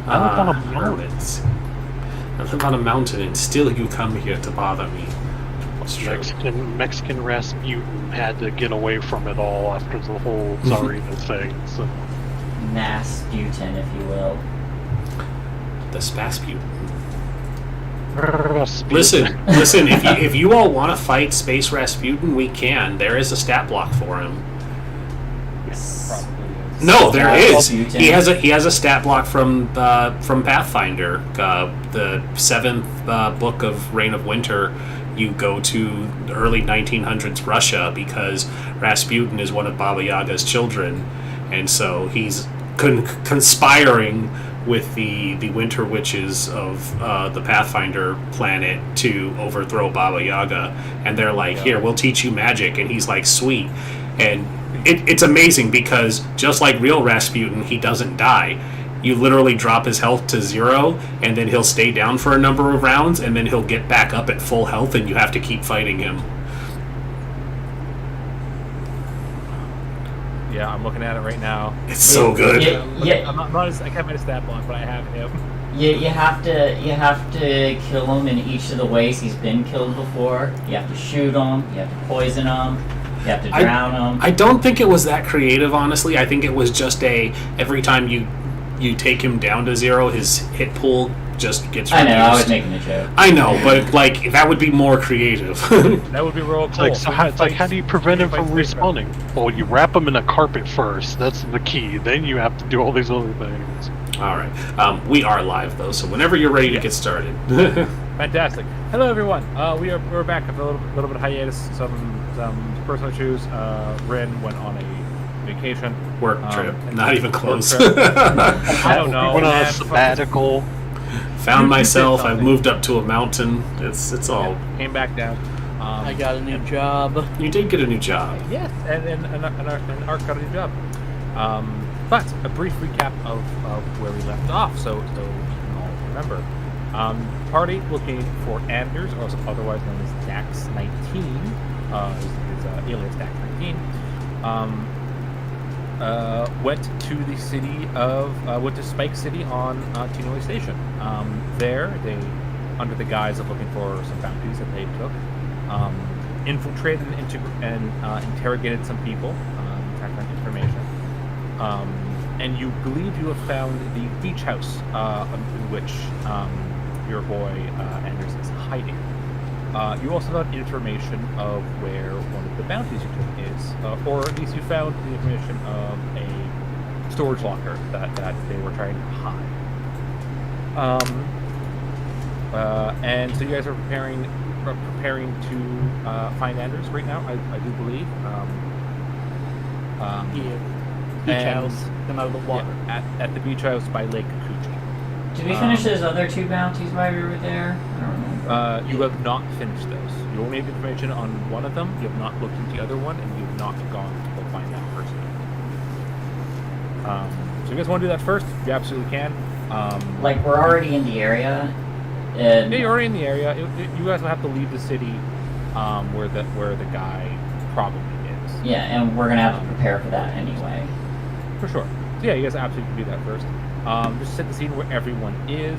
I live on a mountain. Hermits. I live on a mountain, and still you come here to bother me. It's true. Mexican Rasputin had to get away from it all after the whole Tsarina thing. So. Nasputin, if you will. The Spasputin. Rasputin. Listen. If you all want to fight Space Rasputin, we can. There is a stat block for him. Probably is. No, there is. Rasputin. He has a stat block from Pathfinder, the 7th book of Reign of Winter. You go to the early 1900s Russia because Rasputin is one of Baba Yaga's children, and so he's conspiring with the Winter Witches of the Pathfinder planet to overthrow Baba Yaga, and they're like, "Here, we'll teach you magic," and he's like, "Sweet," and it's amazing because just like real Rasputin, he doesn't die. You literally drop his health to 0, and then he'll stay down for a number of rounds, and then he'll get back up at full health, and you have to keep fighting him. Yeah, I'm looking at it right now. It's so good. Yeah. I'm not I can't find a stat block, but I have him. You have to kill him in each of the ways he's been killed before. You have to shoot him. You have to poison him. You have to drown him. I don't think it was that creative, honestly. I think it was just every time you take him down to 0, his hit pool just gets reduced. I know, I was making a joke. I know, but like that would be more creative. That would be real cool. It's like, how do you prevent him from respawning? Well, you wrap him in a carpet first. That's the key. Then you have to do all these other things. All right. We are live though, so whenever you're ready to get started. Fantastic. Hello, everyone. We're back after a little bit of hiatus. Some personal issues. Ren went on a vacation. Work trip. Not even close. I don't know. Went on a sabbatical. Found myself. I've moved up to a mountain. It's all. Came back down. I got a new job. You did get a new job. Yes, and Art got a new job. But a brief recap of where we left off, so you can all remember. Party looking for Anders, also otherwise known as Dax 19, his alias Dax 19. Went to the city went to Spike City on Tinoi Station. There, they, under the guise of looking for some bounties that they took, infiltrated and interrogated some people, tracked down information. And you believe you have found the beach house in which your boy Anders is hiding. You also found information of where one of the bounties you took is, or at least you found the information of a storage locker that they were trying to hide. And so you guys are preparing to find Anders right now, I do believe. Beach house, come out of the water. Yeah, at the beach house by Lake Kuchi. Did we finish those other 2 bounties while we were there? I don't remember. You have not finished those. You only have information on one of them. You have not looked into the other one, and you have not gone to go find that person. So you guys want to do that first? You absolutely can. Like, we're already in the area. And Yeah, you're already in the area. You guys will have to leave the city where the guy probably is. yeah, and we're going to have to prepare for that anyway. For sure. So yeah, you guys absolutely can do that first. Just set the scene where everyone is.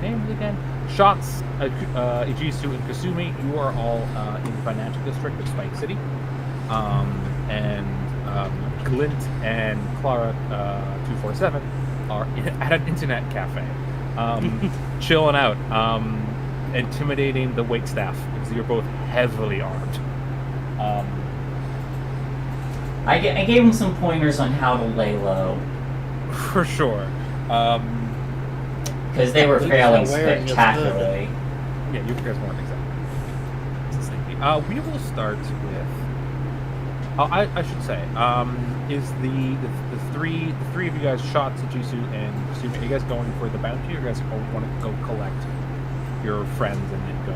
Names again? Shots, Ijisu, and Kasumi, you are all in the financial district of Spike City. And Glint and Clara 247 are at an internet cafe, chilling out, intimidating the waitstaff because you're both heavily armed. I gave them some pointers on how to lay low, For sure. because they were failing wearing is spectacularly. Yeah, you guys weren't exactly. We will start with. I should say, is the three of you guys, Shots, Jisoo, and Kasumi, are you guys going for the bounty, or you guys want to go collect your friends and then go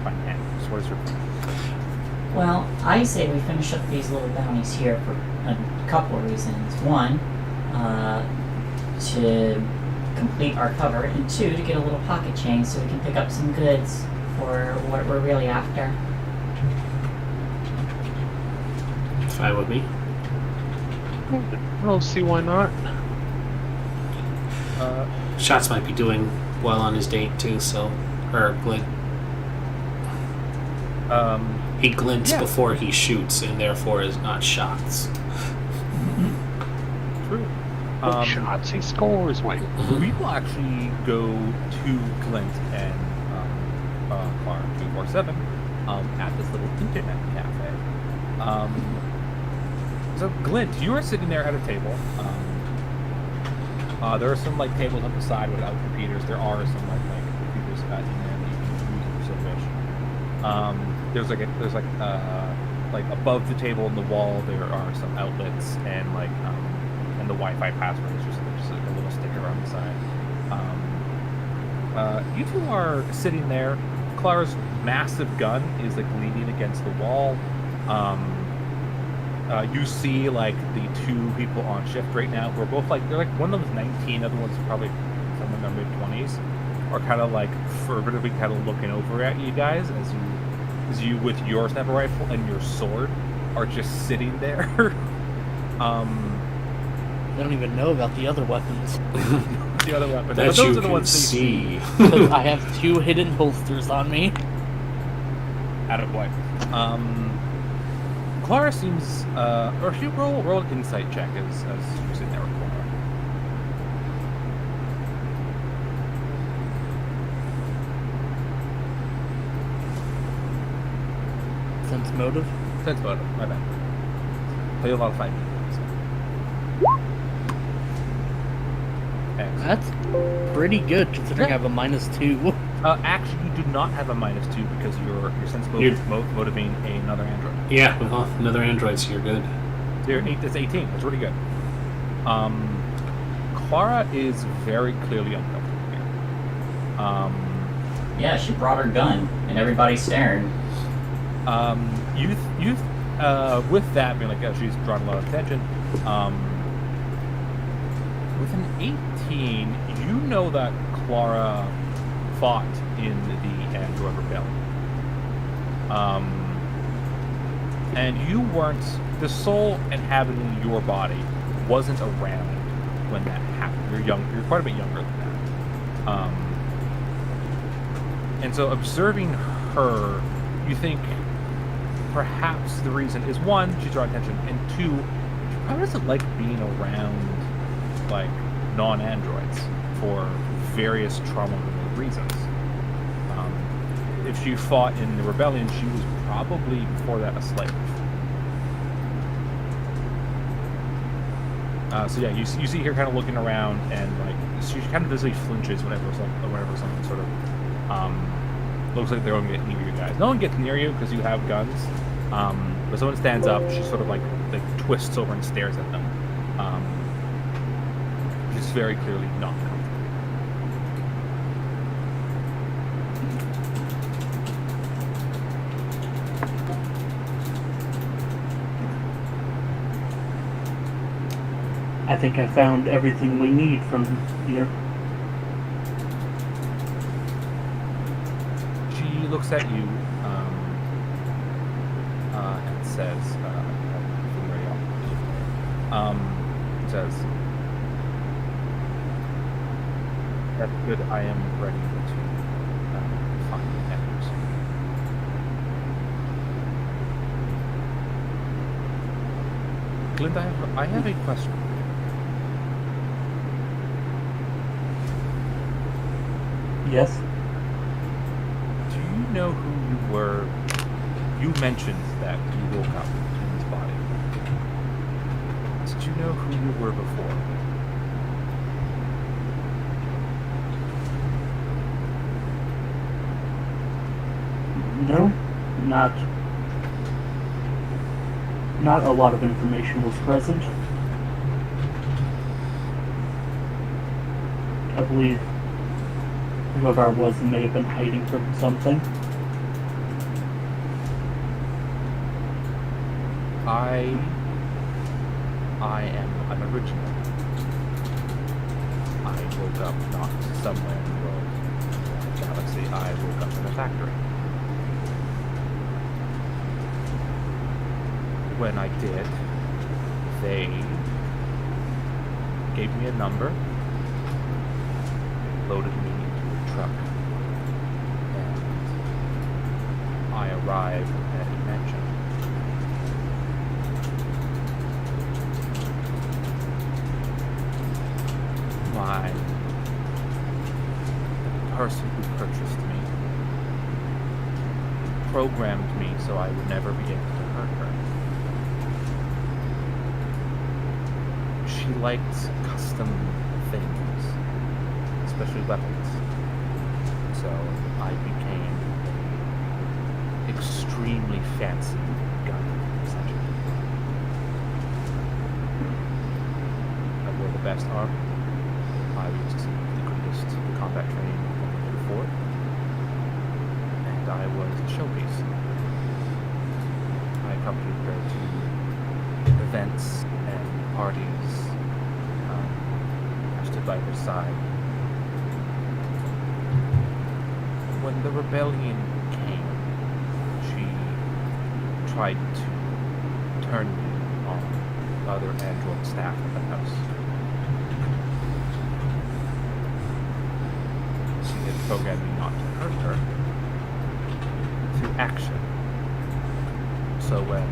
find Anders? What is your plan? Well, I say we finish up these little bounties here for a couple of reasons. One, to complete our cover, and 2, to get a little pocket change so we can pick up some goods for what we're really after. Fine with me. I don't see why not. Shots might be doing well on his date too, so or glint. He glints Yeah. before he shoots, and therefore is not shots. True. Shots, he scores. Wait. We will actually go to Glint and Clara 247 at this little internet cafe. So Glint, you are sitting there at a table. There are some like tables on the side without computers. There are some like computers in there that you can use if you so wish. There's above the table in the wall there are some outlets and and the Wi-Fi password is just there's like a little sticker on the side. You two are sitting there. Clara's massive gun is like leaning against the wall. You see like the two people on shift right now who are both like they're like one of them's 19, the other one's probably someone in their mid-20s, are kind of like furtively kind of looking over at you guys as you with your sniper rifle and your sword are just sitting there. I don't even know about the other weapons. The other weapon. That But those you are the can ones they see. 'Cause I have 2 hidden holsters on me. Attaboy. Clara seems, or she roll an insight check as you're sitting there with Clara. Sense motive. Sense motive, my bad. Play a lot of fight. Excellent. That's pretty good considering I have a -2. Actually, you do not have a -2 because your sense motive motivating another android. Yeah, with another android, so you're good. It's 18. That's really good. Clara is very clearly uncomfortable here. Yeah, she brought her gun, and everybody's staring. With that being like, she's drawn a lot of attention. With an 18, you know that Clara fought in the Android Rebellion. And you weren't, the soul inhabiting your body wasn't around when that happened. You're quite a bit younger than that. And so observing her, you think perhaps the reason is one, she's drawing attention, and two, she probably doesn't like being around like non-androids for various trauma-related reasons. If she fought in the rebellion, she was probably before that a slave. So yeah, you see her kind of looking around, and like she kind of visibly flinches whenever someone sort of looks like they're going to get near you guys. No one gets near you because you have guns, but someone stands up. She sort of like twists over and stares at them. She's very clearly not comfortable. I think I found everything we need from here. She looks at you and says, says, "That's good. I am ready to find the answers." Glint, I have a question. Yes? Do you know who you were? You mentioned that you woke up in this body. Did you know who you were before? No, not a lot of information was present. I believe whoever I was may have been hiding from something. I am unoriginal. I woke up not somewhere in the world, or the galaxy. I woke up in a factory. When I did, they gave me a number, loaded me into a truck, and I arrived at a mansion. The person who purchased me programmed me so I would never be able to hurt her. She liked custom things, especially weapons. So I became an extremely fancy gun, essentially. I wore the best armor. I used the greatest combat training before, and I was a showpiece. I accompanied her to events and parties. I stood by her side. When the rebellion came, she tried to turn me on the other android staff at the house. She had programmed me not to hurt her through action. So when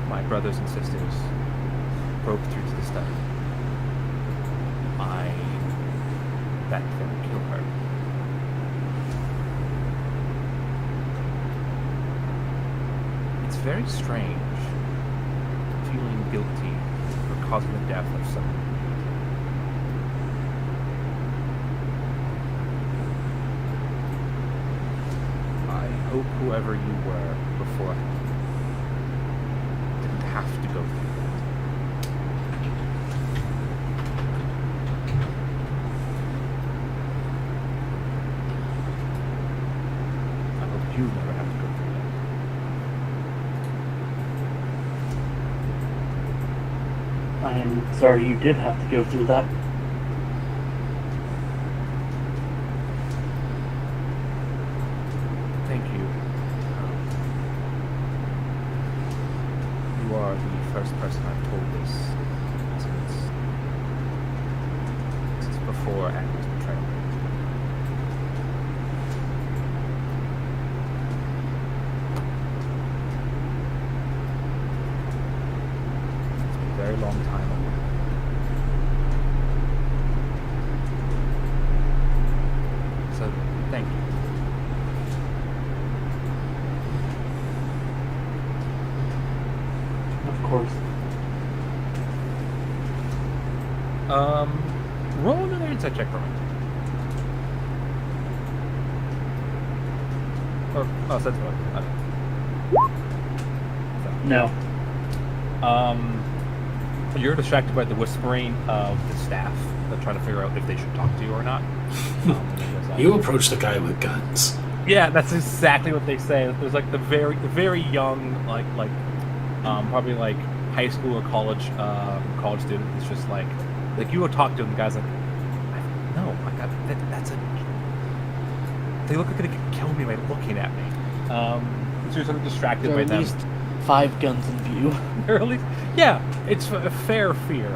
my brothers and sisters broke through to the study, I backed them to kill her. It's very strange feeling guilty for causing the death of someone. I hope whoever you were before didn't have to go through that. I hope you never have to go through that. I am sorry you did have to go through that. Thank you. You are the first person I've told this since before Agnes betrayal. It's been a very long time away. So, thank you. Of course. Roll another insight check for me. Or, oh, so that's what. No. You're distracted by the whispering of the staff that try to figure out if they should talk to you or not. You approach the guy with guns. Yeah, that's exactly what they say. There's like the very young, probably like high school or college student. It's just like you go talk to him, the guy's like, no, that's a. They look like they could kill me by looking at me. So you're sort of distracted There by are at them. least 5 guns in view. Or at least, yeah, it's a fair fear.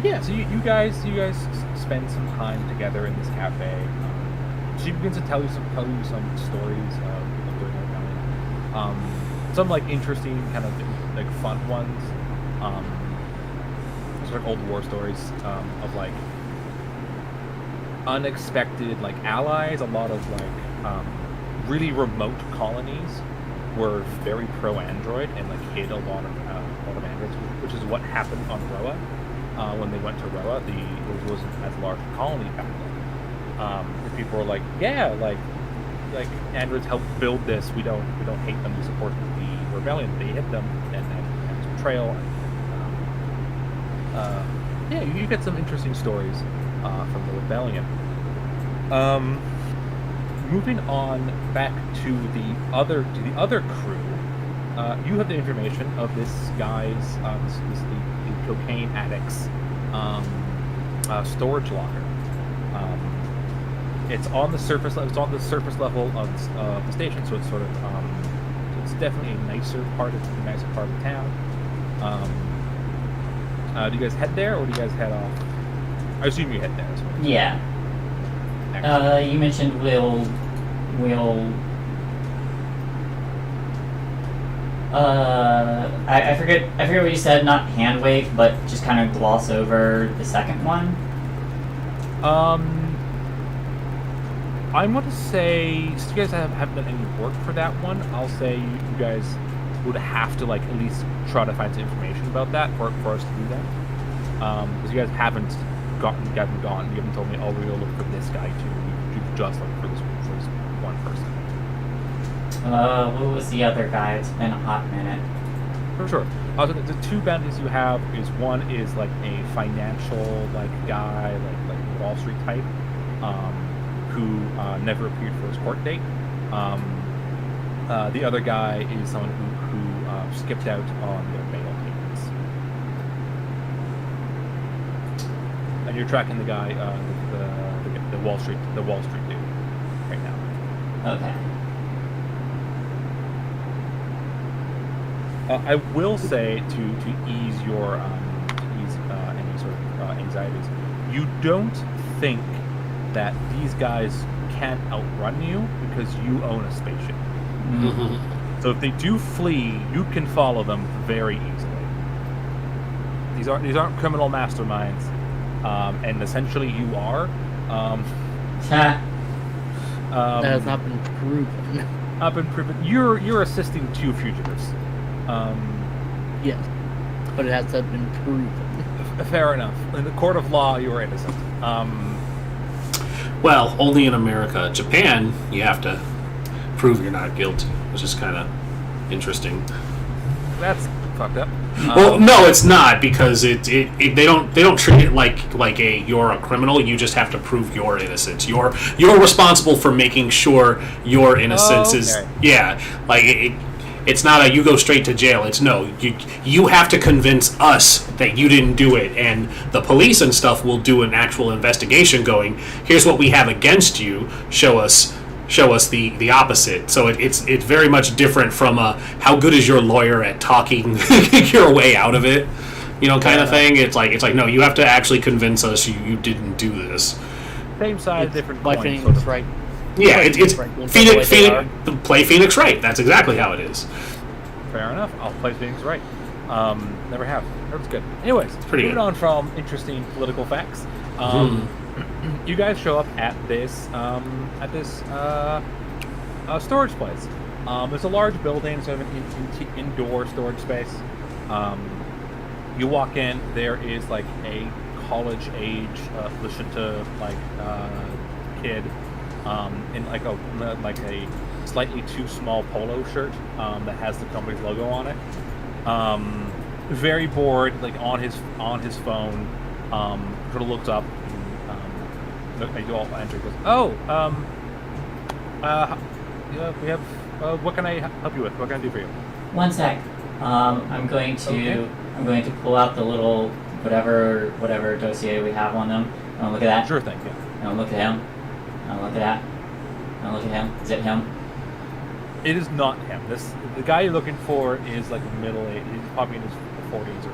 Yeah, so you guys spend some time together in this cafe. She begins to tell you some stories of doing her rebellion. Some like interesting kind of like fun ones. Sort of old war stories of like unexpected like allies. A lot of like really remote colonies were very pro-android and like hid a lot of androids, which is what happened on Roa. When they went to Roa, there wasn't as large a colony back then. The people were like, yeah, like androids helped build this. We don't hate them. We support the rebellion. They hit them, and it's betrayal. Yeah, you get some interesting stories from the rebellion. Moving on back to the other crew, you have the information of this guy's the cocaine addict's storage locker. It's on the surface. It's on the surface level of the station, so it's sort of it's definitely a nicer part of the town. Do you guys head there, or do you guys head off? I assume you head there. As well. Yeah. Excellent. You mentioned we'll. I forget what you said. Not hand wave, but just kind of gloss over the second one. I'm going to say, since you guys haven't done any work for that one, I'll say you guys would have to like at least try to find some information about that for us to do that. Because you guys haven't gone. You haven't told me, oh, we're going to look for this guy too. You've just looked for this one person. What was the other guy? It's been a hot minute. For sure. So the two bounties you have is one is like a financial like guy, like Wall Street type, who never appeared for his court date. The other guy is someone who skipped out on their bail payments. And you're tracking the guy, the Wall Street dude right now. Okay. I will say to ease your any sort of anxieties, you don't think that these guys can't outrun you because you own a spaceship. Mm-hmm. So if they do flee, you can follow them very easily. These aren't criminal masterminds, and essentially you are. Ha. That has not been proven. You're assisting two fugitives. Yes, but it has not been proven. Fair enough. In the court of law, you are innocent. Well, only in America. Japan, you have to prove you're not guilty, which is kind of interesting. That's fucked up. Well, no, it's not, because they don't treat it like you're a criminal. You just have to prove your innocence. You're responsible for making sure your innocence is like it's not a you go straight to jail. It's no, you have to convince us that you didn't do it, and the police and stuff will do an actual investigation. Going, here's what we have against you. Show us the opposite. So it's very much different from how good is your lawyer at talking your way out of it, kind of thing. It's like no, you have to actually convince us you didn't do this. Same side, different Like coin. Phoenix, right? Yeah, it's Phoenix. Play Phoenix right. That's exactly how it is. Fair enough. I'll play Phoenix right. Never have. That's good. Anyways, pretty moving good. on from interesting political facts. You guys show up at this storage place. It's a large building, sort of an indoor storage space. You walk in. There is like a college age Lashunta kid. In like a slightly too small polo shirt that has the company's logo on it. Very bored, like on his phone. Sort of looks up. And, you all enter. Goes, we have. What can I help you with? What can I do for you? One sec. I'm going to pull out the little whatever dossier we have on them. And look at that. Sure thing. Yeah. And look at him. And look at that. And look at him. Is it him? It is not him. The guy you're looking for is like middle age. He's probably in his 40s or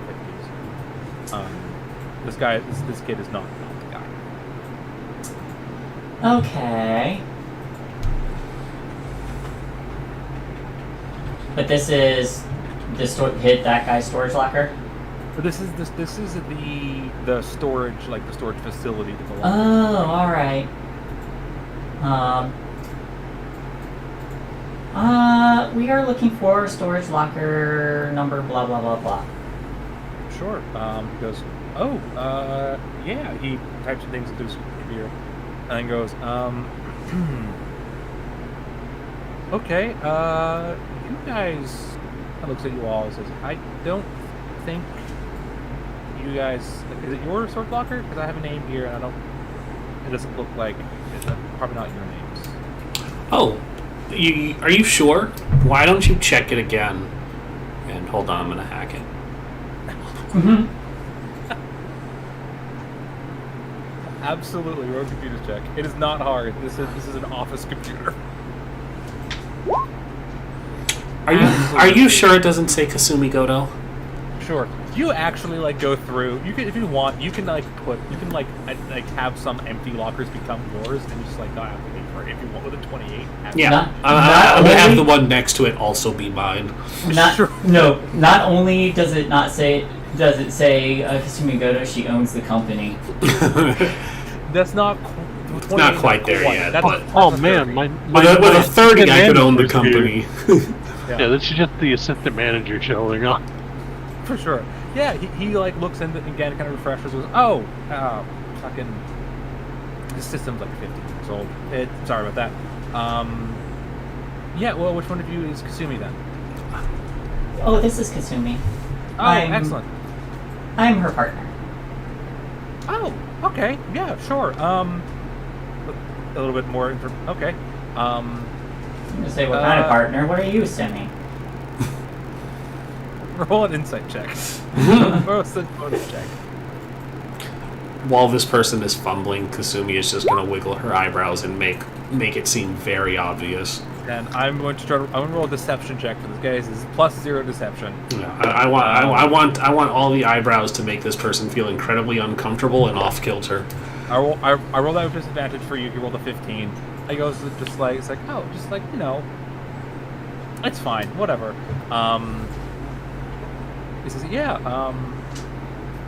50s. This kid is not the guy. Okay. But this is hit that guy's storage locker. But this is the storage, like the storage facility that belongs. Oh, all right. We are looking for storage locker number blah blah blah blah. Sure. He goes, yeah. He types some things into his computer, and then goes, okay. You guys. He looks at you all and says, I don't think you guys. Is it your storage locker? Because I have a name here, and it doesn't look like it's probably not your names. Oh. Are you sure? Why don't you check it again? And hold on, I'm gonna hack it. Mm-hmm. Absolutely, road computer check. It is not hard. This is an office computer. Are you sure it doesn't say Kasumi Goto? Sure. You actually like go through. You can, if you want, you can like have some empty lockers become yours, and you just like not have to pay for it if you want with a 28. Yeah, Not- I'm not gonna have only- the one next to it also be mine. Not Sure. no. Not only does it say Kasumi Goto, she owns the company. That's not. It's not quite there yet, That's but- Oh man, my With a 30, I could own the manager's here. company. Yeah, that's just the assistant manager showing up. For sure. Yeah, he like looks in again, kind of refreshes. Goes, oh, fucking. The system's like 50 years old. Sorry about that. Yeah. Well, which one of you is Kasumi then? Oh, this is Kasumi. Oh, excellent. I'm her partner. Oh, okay. Yeah, sure. A little bit more. Okay. I'm gonna say what kind of partner? What are you, Semi? Roll an insight check. Roll a bonus check. While this person is fumbling, Kasumi is just gonna wiggle her eyebrows and make it seem very obvious. And I'm going to roll a deception check for this guy. This is +0 deception. Yeah, I want all the eyebrows to make this person feel incredibly uncomfortable and off kilter. I roll that with disadvantage for you. You rolled a 15. I goes just like it's like oh, just like it's fine, whatever. He says yeah,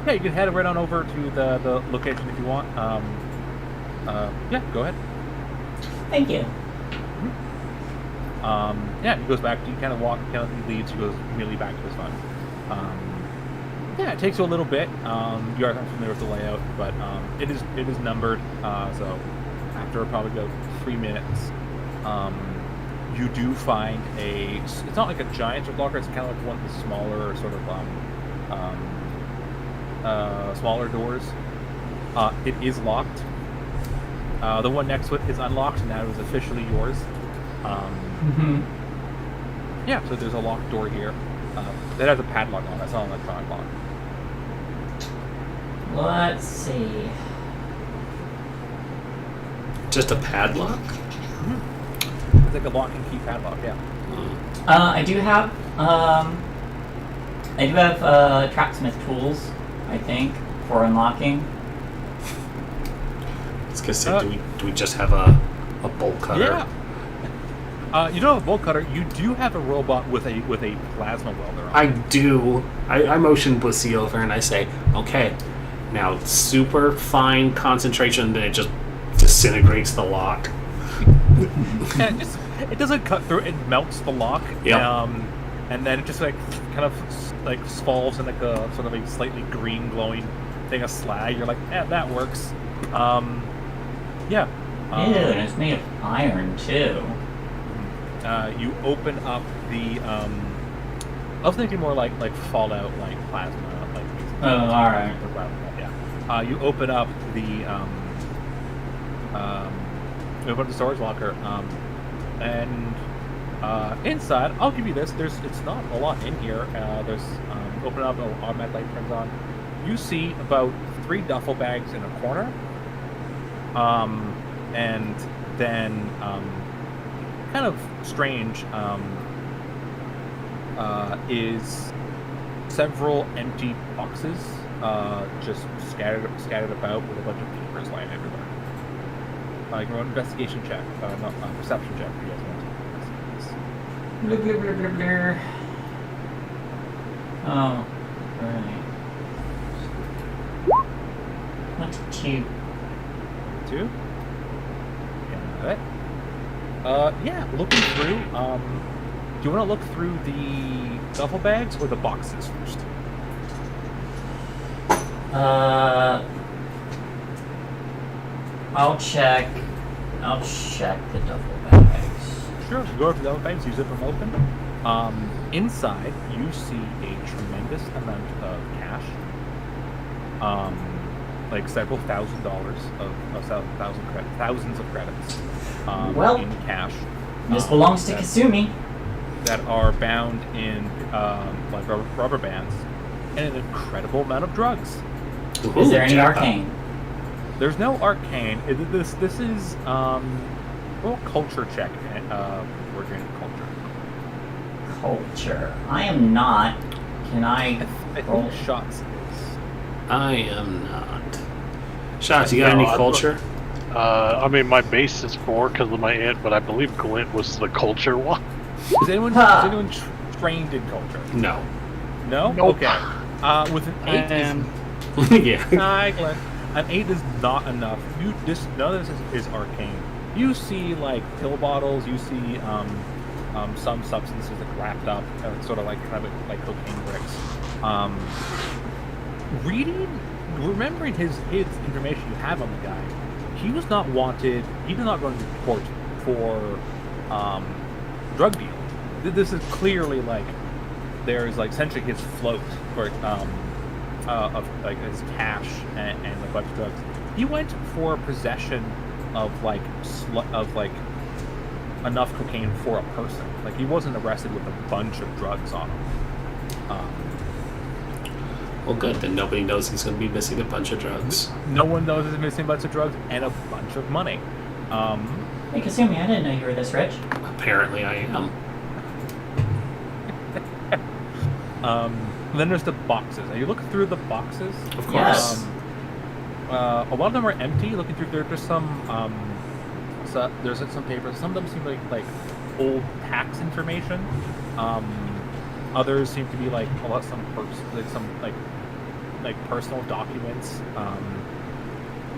yeah, you can head right on over to the location if you want. Yeah, go ahead. Thank you. Yeah, he goes back. He kind of he leaves. He goes immediately back to his phone. Yeah, it takes you a little bit. You are familiar with the layout, but it is numbered. So after probably about 3 minutes, you do find it's not like a giant locker. It's kind of like one of the smaller sort of smaller doors. It is locked. The one next to it is unlocked, and that is officially yours. Yeah, so there's a locked door here. That has a padlock on it. That's not an electronic lock. Let's see. Just a padlock? It's like a lock and key padlock, yeah. I do have trapsmith tools, I think, for unlocking. I was gonna say, do we just have a bolt cutter? Yeah. You don't have a bolt cutter. You do have a robot with a plasma welder on. I do. I motion Bussy over and I say, okay, now super fine concentration, then it just disintegrates the lock. Yeah, it doesn't cut through. It melts the lock. Yep. And then it just like kind of like falls in like a sort of a slightly green glowing thing of slag. You're like, that works. Yeah. Ew, and it's made of iron too. You open up the. I was thinking more like Fallout, like plasma, like. Oh, all right. Yeah. You open up the. You open up the storage locker, and inside, I'll give you this. It's not a lot in here. There's open up, automatic light turns on. You see about 3 duffel bags in a corner, and then kind of strange is several empty boxes just scattered about with a bunch of papers lying everywhere. You can run an investigation check, not perception check if you guys want to investigate this. Blah, blah, blah, blah, blah. Oh, right. 22. 2? Got it. Yeah, looking through, do you want to look through the duffel bags or the boxes first? I'll check the duffel bags. Sure, go over to the duffel bags, use it from open. Inside, you see a tremendous amount of cash. Like several $1,000s thousands of credits. Well, in cash. This belongs to Kasumi. That are bound in like rubber bands, and an incredible amount of drugs. Is there any jackpot. arcane? There's no arcane. This is well, culture check. We're doing culture. Culture. I am not. Can I I Roll. think Shots is. I am not. Shots, you got any culture? I mean, my base is 4 because of my aunt, but I believe Glint was the culture one. Is anyone trained in culture? No. No? Nope. Okay. With an 8 Yeah. Hi, Glenn. An 8 is not enough. None of this is arcane. You see like pill bottles. You see some substances like wrapped up, sort of like kind of like cocaine bricks. Remembering his information you have on the guy, he was not wanted. He did not go to court for drug deal. This is clearly like there's like essentially his float for of like his cash and like a bunch of drugs. He went for possession of like enough cocaine for a person. Like he wasn't arrested with a bunch of drugs on him. Well, good. Then nobody knows he's going to be missing a bunch of drugs. No one knows he's missing a bunch of drugs and a bunch of money. Hey, Kasumi, I didn't know you were this rich. Apparently, I am. Then there's the boxes. Now you look through the boxes. Of course. Yes. A lot of them are empty. Looking through, there's some there's some papers. Some of them seem like old tax information. Others seem to be like some personal documents.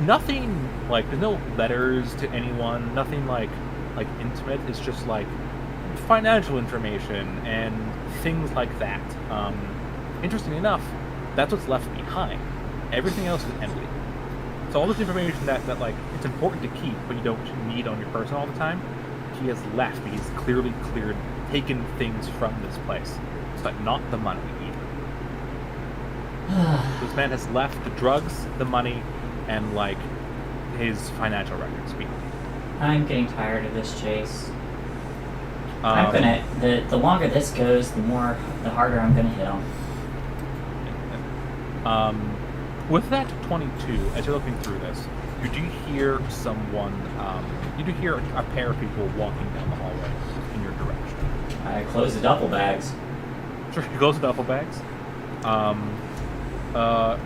Nothing like there's no letters to anyone. Nothing like intimate. It's just like financial information and things like that. Interestingly enough, that's what's left behind. Everything else is empty. So all this information that like it's important to keep, but you don't need on your person all the time, he has left. He's clearly taken things from this place, but not the money either. This man has left the drugs, the money, and like his financial records behind. I'm getting tired of this chase. I'm gonna. The longer this goes, the harder I'm gonna hit him. With that 22, as you're looking through this, you do hear someone. You do hear a pair of people walking down the hallway in your direction. I close the duffel bags. Sure, you close the duffel bags.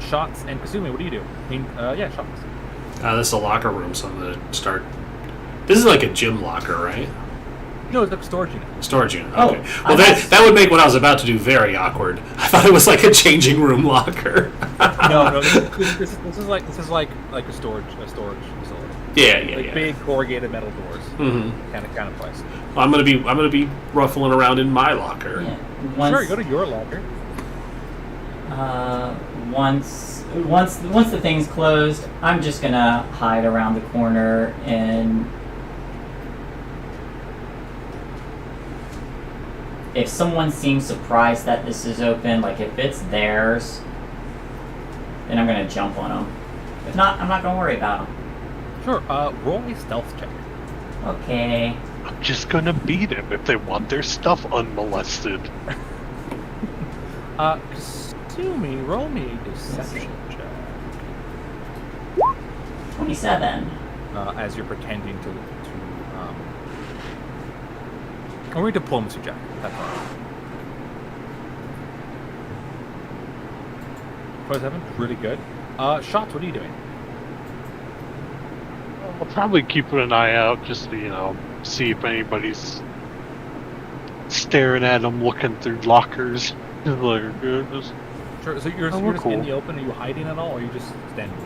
Shots and Kasumi, what do you do? I mean, Shots. This is a locker room, so I'm going to start. This is like a gym locker, right? No, it's like a storage unit. Storage unit. Oh, Okay. Well, that would make what I was about to do very awkward. I thought it was like a changing room locker. No. This is like a storage facility. Yeah. Big corrugated metal doors. Mm-hmm. Kind of place. Well, I'm gonna be ruffling around in my locker. Yeah. Sure, go to your locker. Once the thing's closed, I'm just gonna hide around the corner and if someone seems surprised that this is open, like if it's theirs, then I'm gonna jump on them. If not, I'm not gonna worry about them. Sure. Roll a stealth check. Okay. I'm just gonna beat him if they want their stuff unmolested. Kasumi, roll me a deception check. 27. As you're pretending to or a diplomacy check. That's all. 27, really good. Shots, what are you doing? I'll probably keep an eye out just to, see if anybody's staring at them, looking through lockers. Like, goodness. Sure. So you're we're just cool. in the open. Are you hiding at all, or are you just standing?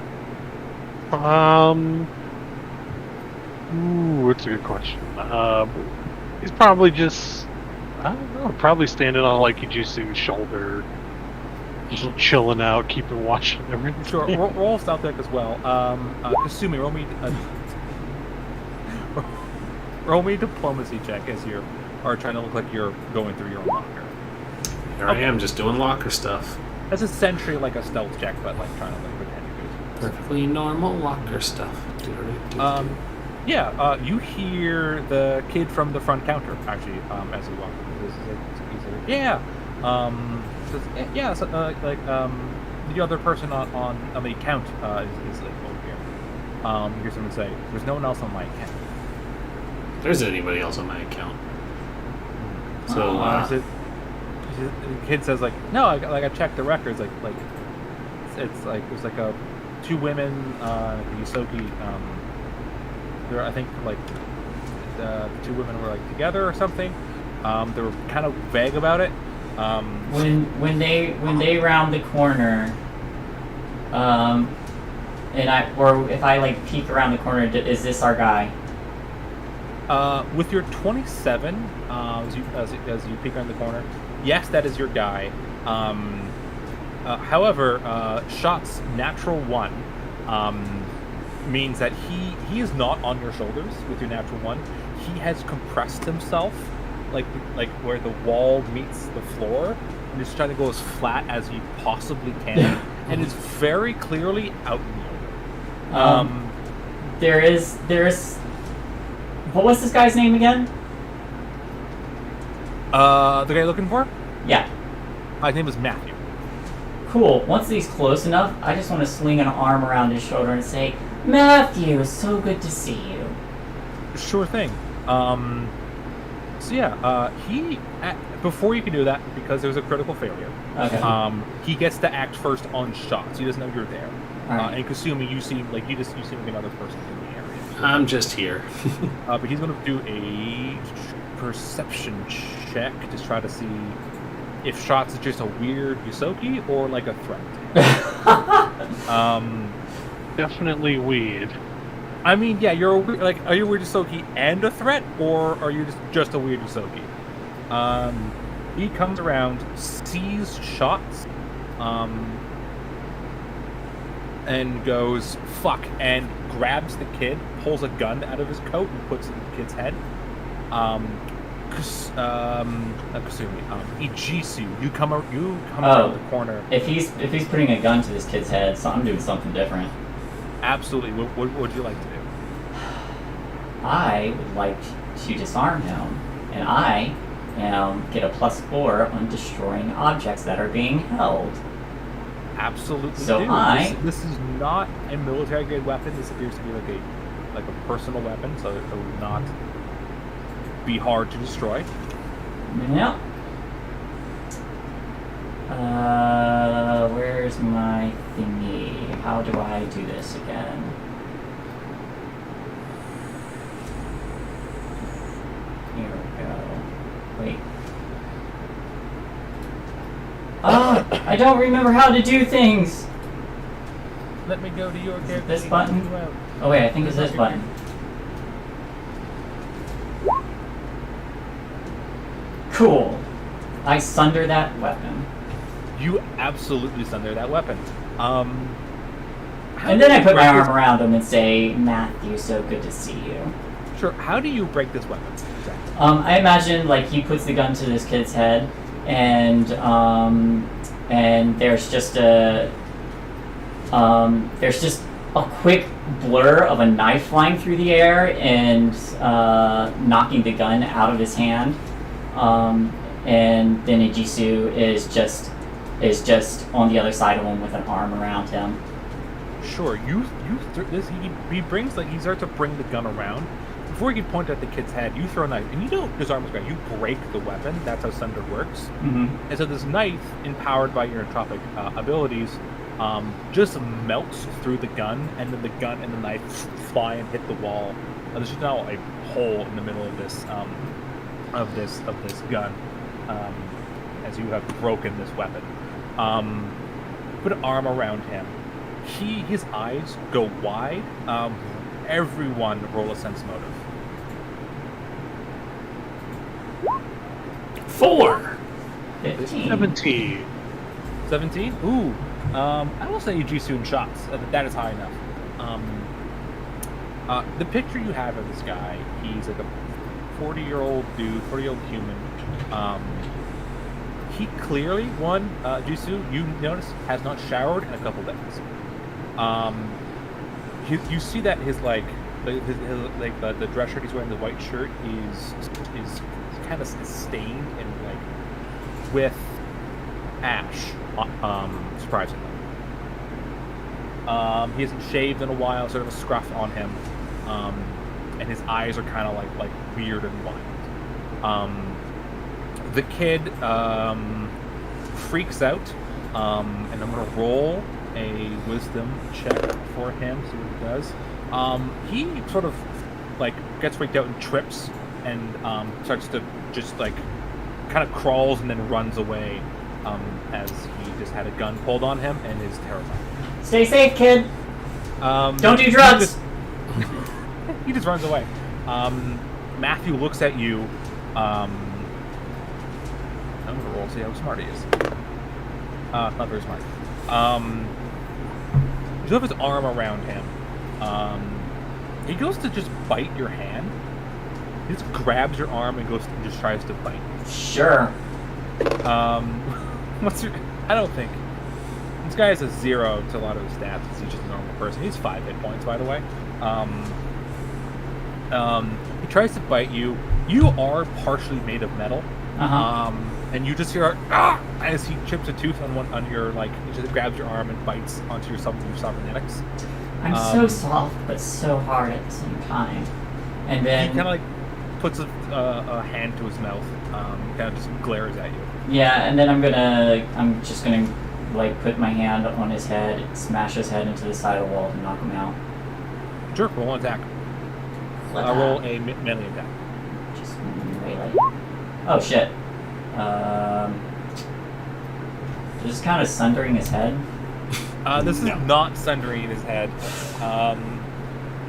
That's a good question. He's probably just, I don't know, probably standing on like Ijusu's shoulder, just chilling out, keeping watching everything. Sure. Roll stealth check as well. Kasumi, roll me a diplomacy check as you are trying to look like you're going through your own locker. Here I am, just doing locker stuff. That's essentially like a stealth check, but like trying to like pretend to do it. Perfectly normal locker stuff. You hear the kid from the front counter actually as he walks. The other person on the account is like over here. You hear someone say, "There's no one else on my account." There isn't anybody else on my account. So, the kid says like, no, I checked the records. It's like there's like a 2 women, like a Yosoki. There, I think like the 2 women were like together or something. They were kind of vague about it. When they round the corner, or if I like peek around the corner, is this our guy? With your 27, as you peek around the corner, yes, that is your guy. However, Shot's natural 1 means that he is not on your shoulders with your natural 1. He has compressed himself, like where the wall meets the floor, and is trying to go as flat as he possibly can, and is very clearly out in the open. There is. What was this guy's name again? The guy you're looking for? Yeah. His name is Matthew. Cool. Once he's close enough, I just want to sling an arm around his shoulder and say, Matthew, it's so good to see you. Sure thing. So yeah, before you can do that, because there's a critical failure, Okay. he gets to act first on Shots. He doesn't know you're there. Alright. And Kasumi, you seem like another person in the area. I'm just here. But he's going to do a perception check to try to see if Shots is just a weird Yosoki or like a threat. Definitely weird. I mean, yeah, are you a weird Yosoki and a threat, or are you just a weird Yosoki? He comes around, sees Shots, and goes, fuck, and grabs the kid, pulls a gun out of his coat and puts it in the kid's head. Not Kasumi, Ijisu, you come around the corner. If he's putting a gun to this kid's head, so I'm doing something different. Absolutely. What would you like to do? I would like to disarm him, and I get a +4 on destroying objects that are being held. Absolutely. So do. This is not a military grade weapon. This appears to be like a personal weapon, so it would not be hard to destroy. Yep. Where's my thingy? How do I do this again? Here we go. Wait. I don't remember how to do things! Let me go to your character. This button? Oh wait, I think it's this button. Cool. I sunder that weapon. You absolutely sunder that weapon. And then I put my arm around him and say, Matthew, so good to see you. Sure. How do you break this weapon? Exactly. I imagine like he puts the gun to this kid's head, and there's just a quick blur of a knife flying through the air and knocking the gun out of his hand, and then Ijisu is just on the other side of him with an arm around him. Sure. He brings he starts to bring the gun around. Before you can point at the kid's head, you throw a knife, and you don't disarm his gun. You break the weapon. That's how Sunder works. Mm-hmm. And so this knife, empowered by your entropic abilities, just melts through the gun, and then the gun and the knife fly and hit the wall. There's just now a hole in the middle of this gun, as you have broken this weapon. Put an arm around him. His eyes go wide. Everyone roll a sense motive. 4. 15. 17. 17? Ooh. I will say Ijisu in Shots. That is high enough. The picture you have of this guy, he's like a 40-year-old dude, 40-year-old human. He clearly, Ijisu, you notice, has not showered in a couple days. You see that his the dress shirt he's wearing, the white shirt, is kind of stained and with ash. Surprisingly, he hasn't shaved in a while, sort of a scruff on him, and his eyes are kind of like weird and wild. The kid, freaks out, and I'm gonna roll a wisdom check for him. See what he does. He sort of like gets freaked out and trips, and starts to just like kind of crawls and then runs away, as he just had a gun pulled on him and is terrified. Stay safe, kid. Don't do drugs. He just runs away. Matthew looks at you. I'm gonna roll to see how smart he is. Not very smart. You have his arm around him. He goes to just bite your hand. He just grabs your arm and goes and just tries to bite. Sure. What's your? I don't think this guy has a 0 to a lot of his stats. He's just a normal person. He's 5 hit points, by the way. He tries to bite you. You are partially made of metal. And you just hear as he chips a tooth on your like. He just grabs your arm and bites onto your cybernetics. I'm so soft, but so hard at the same time. And then he kind of like puts a hand to his mouth. Kind of just glares at you. Yeah, and then I'm just gonna like put my hand on his head, smash his head into the side of the wall, and knock him out. Sure, roll an attack. Roll a melee attack. Just melee. Oh shit. Just kind of sundering his head. This is not sundering his head.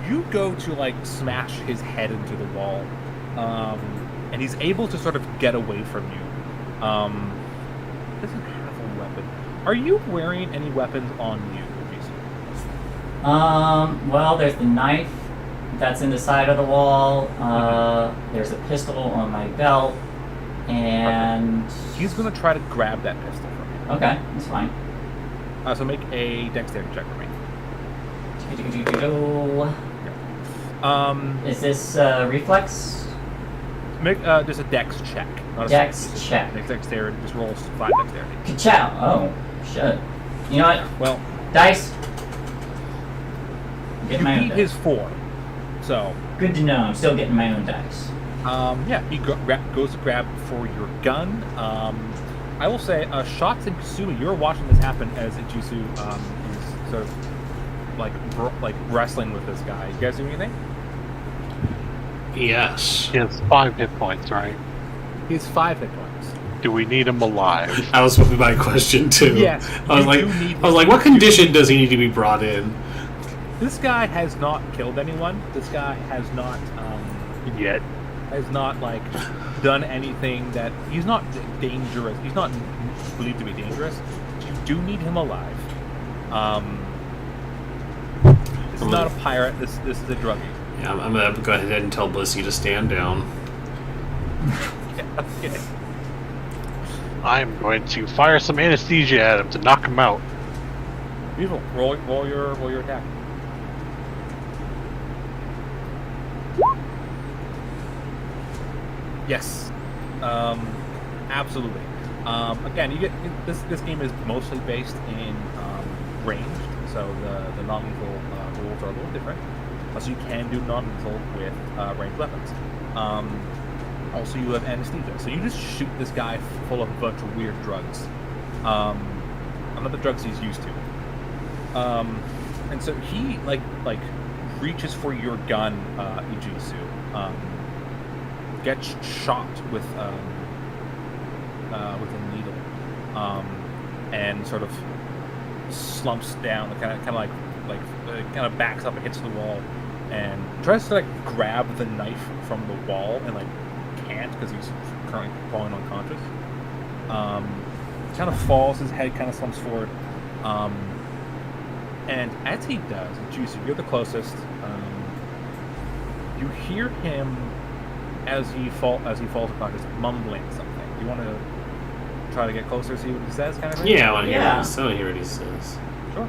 You go to like smash his head into the wall, and he's able to sort of get away from you. Doesn't have a weapon. Are you wearing any weapons on you, Jason? Well, there's the knife that's in the side of the wall. There's a pistol on my belt, and he's gonna try to grab that pistol from you. Okay, that's fine. So make a dexterity check for me. Is this reflex? Make just a dex check. Not Dex a check. Dexterity. Just roll 5 dexterity. Ka-chow! Oh, shit. You know what? Well, Dice. you beat his 4. So. Good to know. I'm still getting my own dice. Yeah, he goes to grab for your gun. I will say, Shots and Kasumi, you're watching this happen as Ichisu is sort of like wrestling with this guy. You guys do anything? Yes. He has 5 hit points, right? He has 5 hit points. Do we need him alive? That was supposed to be my question too. Yes. I was like, what condition does he need to be brought in? This guy has not killed anyone. This guy has not Yet. Has not like done anything that he's not dangerous. He's not believed to be dangerous. You do need him alive. This is not a pirate. This is a druggie. Yeah, I'm gonna go ahead and tell Blissey to stand down. Okay. I'm going to fire some anesthesia at him to knock him out. Beautiful. Roll your attack. Yes. Absolutely. Again, you get this game is mostly based in ranged, so the non-lethal rules are a little different. So you can do non-lethal with ranged weapons. Also, you have anesthesia, so you just shoot this guy full of a bunch of weird drugs. Not the drugs he's used to. And so he like reaches for your gun, Ijisu. Gets shot with a needle, and sort of slumps down, kind of backs up and hits the wall, and tries to like grab the knife from the wall, and like can't because he's currently falling unconscious. Kind of falls, his head kind of slumps forward, and as he does, Juicy, you're the closest. You hear him as he falls unconscious, mumbling something. You want to try to get closer, see what he says, kind of thing? Yeah, I want to hear what he says. Sure.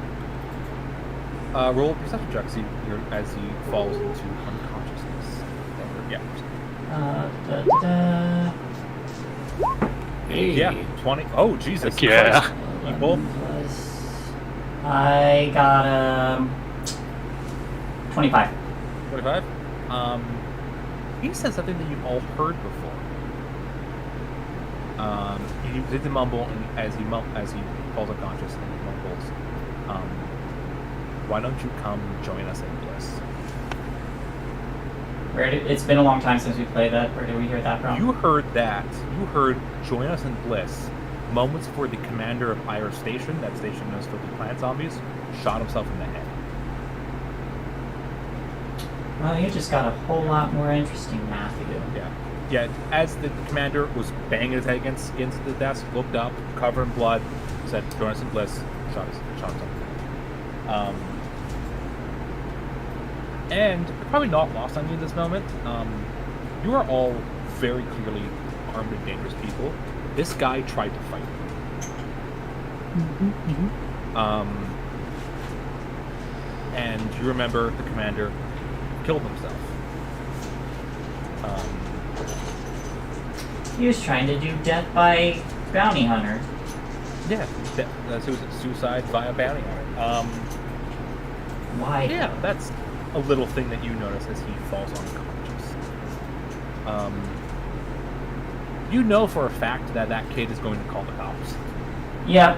Roll a perception check, see as he falls into unconsciousness. Yeah. Hey. Yeah. 20. Oh, Jesus. Yeah. Christ. You both. I got 25. 25. He said something that you've all heard before. He did the mumble, and as he falls unconscious and he mumbles, "Why don't you come join us in Bliss?" It's been a long time since we played that. Where did we hear that from? You heard that. You heard "Join us in Bliss" moments before the commander of Ire Station, that station known for the plant zombies, shot himself in the head. Well, you just got a whole lot more interesting, Matthew. Yeah. As the commander was banging his head against the desk, looked up, covered in blood, said, "Join us in Bliss," shot himself. And probably not lost on you in this moment. You are all very clearly armed and dangerous people. This guy tried to fight you. And you remember the commander killed himself. He was trying to do death by bounty hunter. Yeah, suicide via bounty hunter. Why? Yeah, that's a little thing that you notice as he falls unconscious. You know for a fact that kid is going to call the cops. Yep.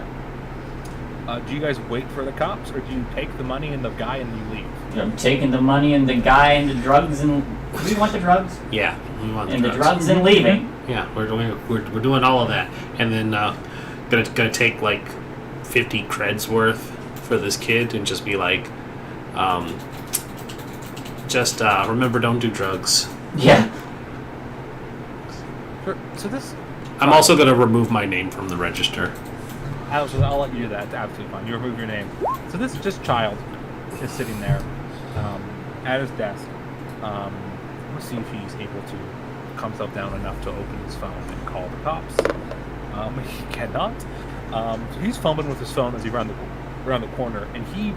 Do you guys wait for the cops, or do you take the money and the guy and you leave? I'm taking the money and the guy and the drugs and... Do we want the drugs? Yeah, we want the drugs and leaving. Yeah, we're doing all of that, and then gonna take like 50 creds worth for this kid, and just be like, remember, don't do drugs. Yeah. Sure. So this, I'm also gonna remove my name from the register. I'll let you do that. It's absolutely fine. You remove your name. So this just child is sitting there at his desk. Let's see if he's able to calm himself down enough to open his phone and call the cops. He cannot. So he's fumbling with his phone as he around the corner, and he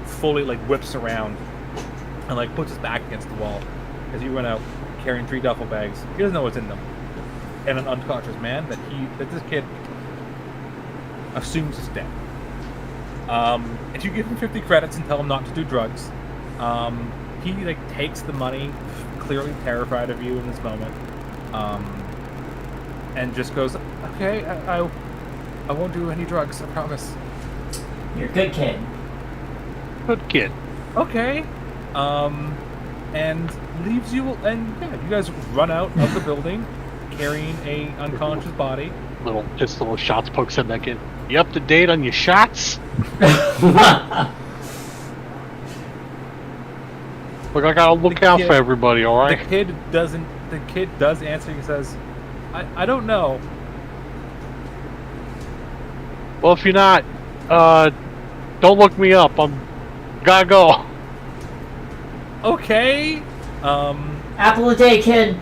fully whips around and puts his back against the wall as he run out carrying 3 duffel bags. He doesn't know what's in them, and an unconscious man that this kid assumes is dead. If you give him 50 credits and tell him not to do drugs, he takes the money, clearly terrified of you in this moment, and just goes, "Okay, I won't do any drugs, I promise." You're a good kid. Good kid. Okay. And leaves you, and yeah, you guys run out of the building carrying a unconscious body. Little pistol shots pokes him back in. You up to date on your shots? Look, I gotta look out for everybody, alright? The kid does answer. He says, I don't know. Well, if you're not, don't look me up. Gotta go. Okay. Apple a day, kid.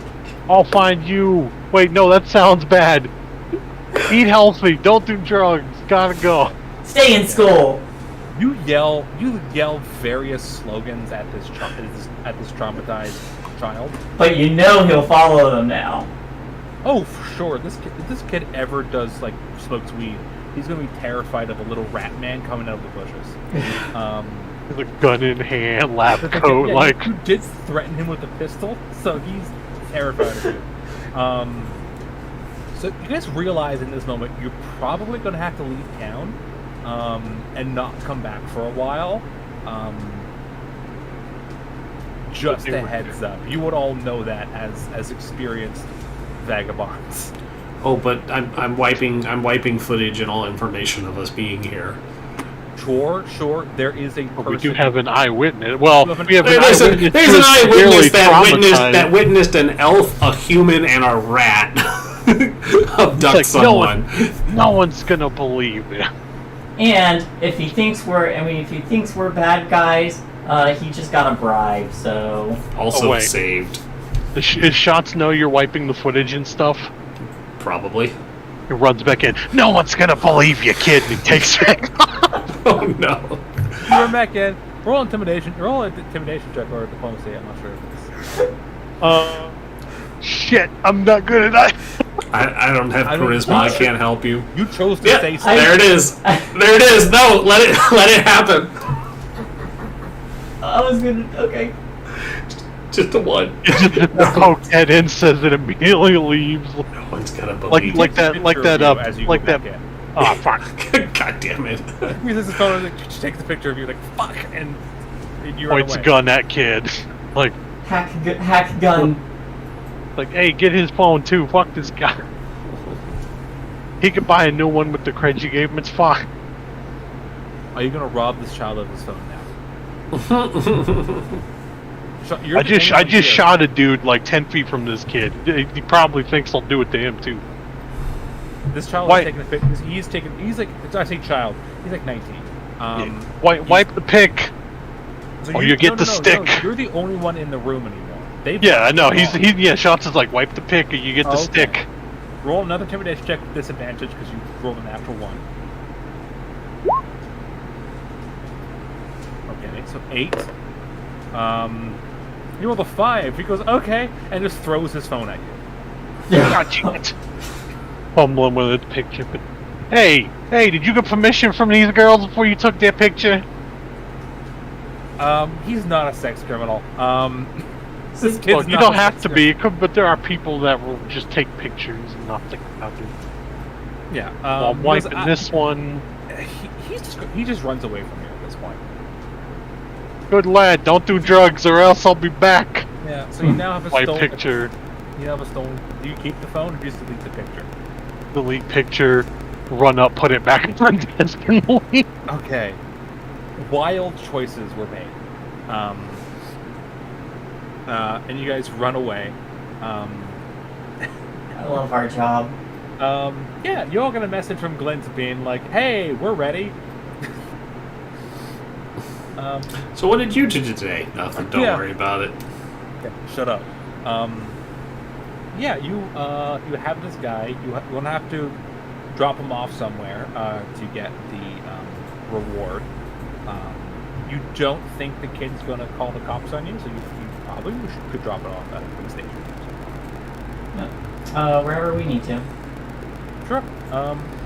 I'll find you. Wait, no, that sounds bad. Eat healthy. Don't do drugs. Gotta go. Stay in school. You yell various slogans at this traumatized child. But you know he'll follow them now. Oh, for sure. If this kid ever does smokes weed, he's gonna be terrified of a little rat man coming out of the bushes. With a gun in hand, lab coat, you did threaten him with a pistol, so he's terrified of you. So you guys realize in this moment you're probably going to have to leave town and not come back for a while. Just a heads up. You would all know that as experienced vagabonds. Oh, but I'm wiping footage and all information of us being here. Sure. There is a person. We do have an eyewitness. Well, we have There's an eyewitness that witnessed an elf, a human, and a rat abduct someone. No one's gonna believe it. And if he thinks we're bad guys, he just got a bribe. So also saved. Does Shots know you're wiping the footage and stuff? Probably. He runs back in. No one's gonna believe you, kid. And he takes it. Oh no. You're back in. Roll intimidation. Roll an intimidation check or diplomacy. I'm not sure if it's. Shit. I'm not good at that. I don't have charisma. I can't help you. You chose to say something. There it is. There it is. No, let it happen. I was gonna. Okay. Just the one. It's just poked head in, says it immediately leaves. No one's gonna believe. Like that, as you like go that. back in. Oh fuck! God damn it! He uses his phone and she takes the picture of you like fuck, and you run Points a away. gun at kid. Like, Hack gun. hey, get his phone too. Fuck this guy. He could buy a new one with the cred you gave him. It's fine. Are you gonna rob this child of his phone now? I just shot a dude like 10 feet from this kid. He probably thinks I'll do it to him too. This child Why- is taking a picture. He's like, I say child. He's like 19. Wipe the pick. So Oh, you get the stick. No, you're the only one in the room anymore. They've Yeah, I know. Yeah. Shots is like wipe the pick, or you get the Okay. stick. Roll another intimidation check with disadvantage because you rolled an natural 1. Okay, so 8. You rolled a 5. He goes, okay, and just throws his phone at you. God damn it. Fumbling with the picture, but hey, did you get permission from these girls before you took their picture? He's not a sex criminal. This kid's Well, you not don't a have sex to be, but there are people that will just take pictures and not think about it. Yeah. Well, I'm wiping this one. He just runs away from you at this point. Good lad, don't do drugs or else I'll be back. Yeah. So you now have a Wipe stolen picture, You have a stolen. Do you keep the phone or do you just delete the picture? delete picture, run up, put it back on the desk and leave. Okay. Wild choices were made. And you guys run away. I love our job. Yeah, you all got a message from Glint being like, "Hey, we're ready." So what did you do today? Nothing. Don't Yeah. worry about it. Yeah, shut up. Yeah, you have this guy. You're gonna have to drop him off somewhere to get the reward. You don't think the kid's gonna call the cops on you, so you probably could drop it off at a police station. Wherever we need to. Sure.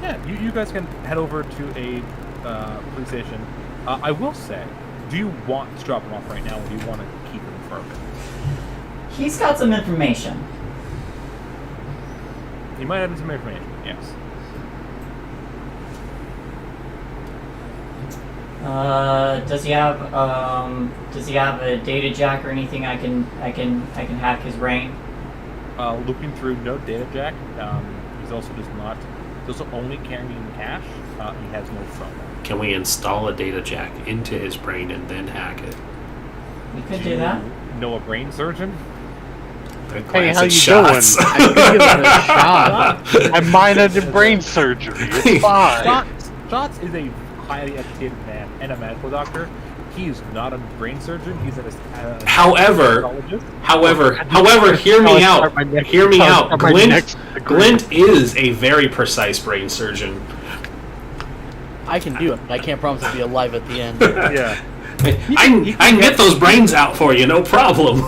Yeah, you guys can head over to a police station. I will say, do you want to drop him off right now, or do you want to keep him for a bit? He's got some information. He might have some information. Yes. Does he have a data jack or anything I can hack his brain? Looking through no data jack. He's also only carrying cash. He has no phone. Can we install a data jack into his brain and then hack it? We could do that. Know a brain surgeon? Good Hey, classic how you shots. doing? I could give it a shot. I minored in brain surgery. It's fine. Shots is a highly educated man and a medical doctor. He is not a brain surgeon. He's However, hear me out. Hear me out. Glint is a very precise brain surgeon. I can do it, but I can't promise to be alive at the end. Yeah. I can get those brains out for you, no problem.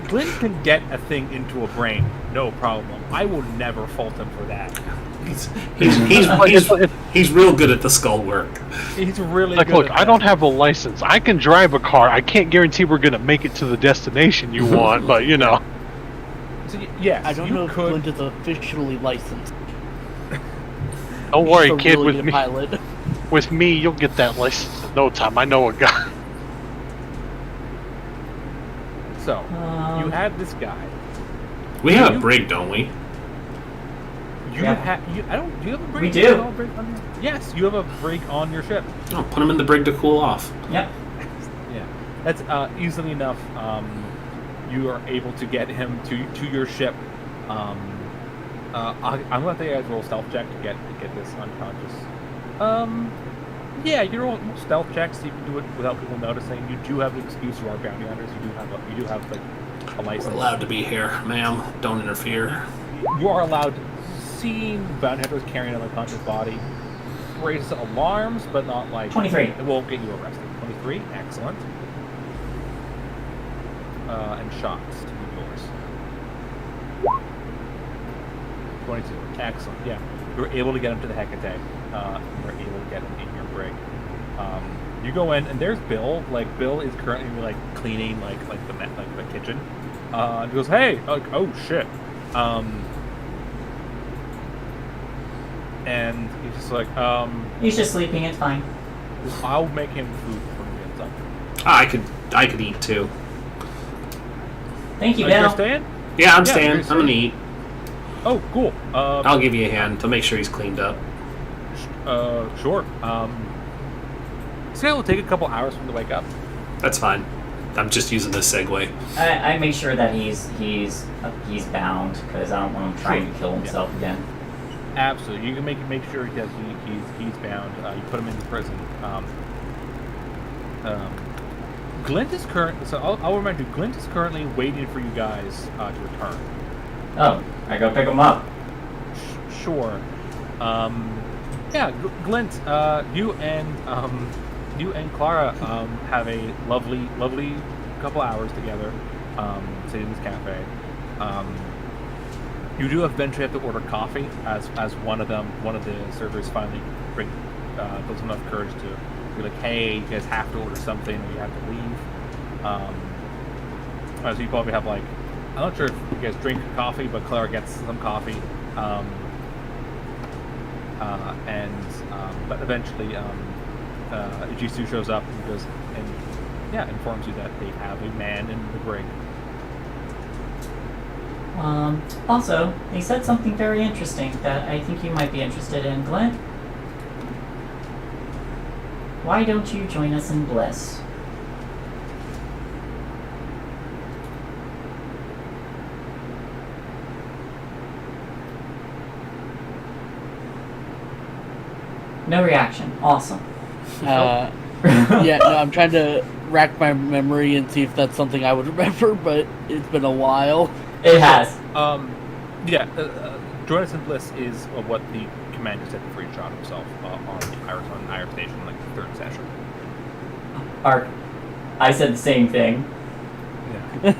Glint can get a thing into a brain, no problem. I will never fault him for that. He's real good at the skull work. He's really Like, good look, at I that. don't have a license. I can drive a car. I can't guarantee we're gonna make it to the destination you want, but you know. So, yes, I don't you know if could. Clint is officially licensed. Don't He's worry, a kid. really With good me, pilot. with me, you'll get that license in no time. I know a guy. So, you have this guy. We have a brig, don't we? Do you have a brig? We do. You have a brig on your- Yes, you have a brig on your ship. Oh, put him in the brig to cool off. Yep. Yeah, that's easily enough. You are able to get him to your ship. I'm gonna let you guys roll stealth check to get this unconscious. Yeah, you roll stealth checks. So you can do it without people noticing. You do have an excuse. You are bounty hunters. You do have like a We're license. allowed to be here, ma'am. Don't interfere. You are allowed. Seeing bounty hunters carrying an unconscious body raises alarms, but not like 23. It won't get you arrested. 23, excellent. And shots to be yours. 22, excellent. Yeah, you were able to get him to the Hecate. You were able to get him in your brig. You go in, and there's Bill. Like, Bill is currently, like, cleaning, like the kitchen. And he goes, hey! Like, oh, shit. And he's just like, He's just sleeping, it's fine. I'll make him food before he gets up. I could eat too. Thank you, Are you Bill. guys staying? Yeah, I'm Yeah, staying. you're I'm gonna eat. Oh, cool. I'll give you a hand to make sure he's cleaned up. Sure. This guy will take a couple hours for him to wake up. That's fine. I'm just using this segue. I make sure that he's bound because I don't want him trying to kill himself again. Absolutely. You can make sure that he's bound. You put him into prison. Glint is I'll remind you. Glint is currently waiting for you guys to return. Oh, I go pick him up. Sure. Yeah, Glint. You and Clara have a lovely couple hours together, sitting in this cafe. You do eventually have to order coffee, as one of the servers finally builds enough courage to be like, hey, you guys have to order something, or you have to leave. So you probably have, like, I'm not sure if you guys drink coffee, but Clara gets some coffee. But eventually, Jisoo shows up and informs you that they have a man in the brig. Also, he said something very interesting that I think you might be interested in, Glenn. Why don't you join us in Bliss? No reaction. Awesome. Yeah, no, I'm trying to rack my memory and see if that's something I would remember, but it's been a while. It has. Join us in Bliss is what the commander said before he shot himself on Iron Station, like the third session. I said the same thing. Yeah.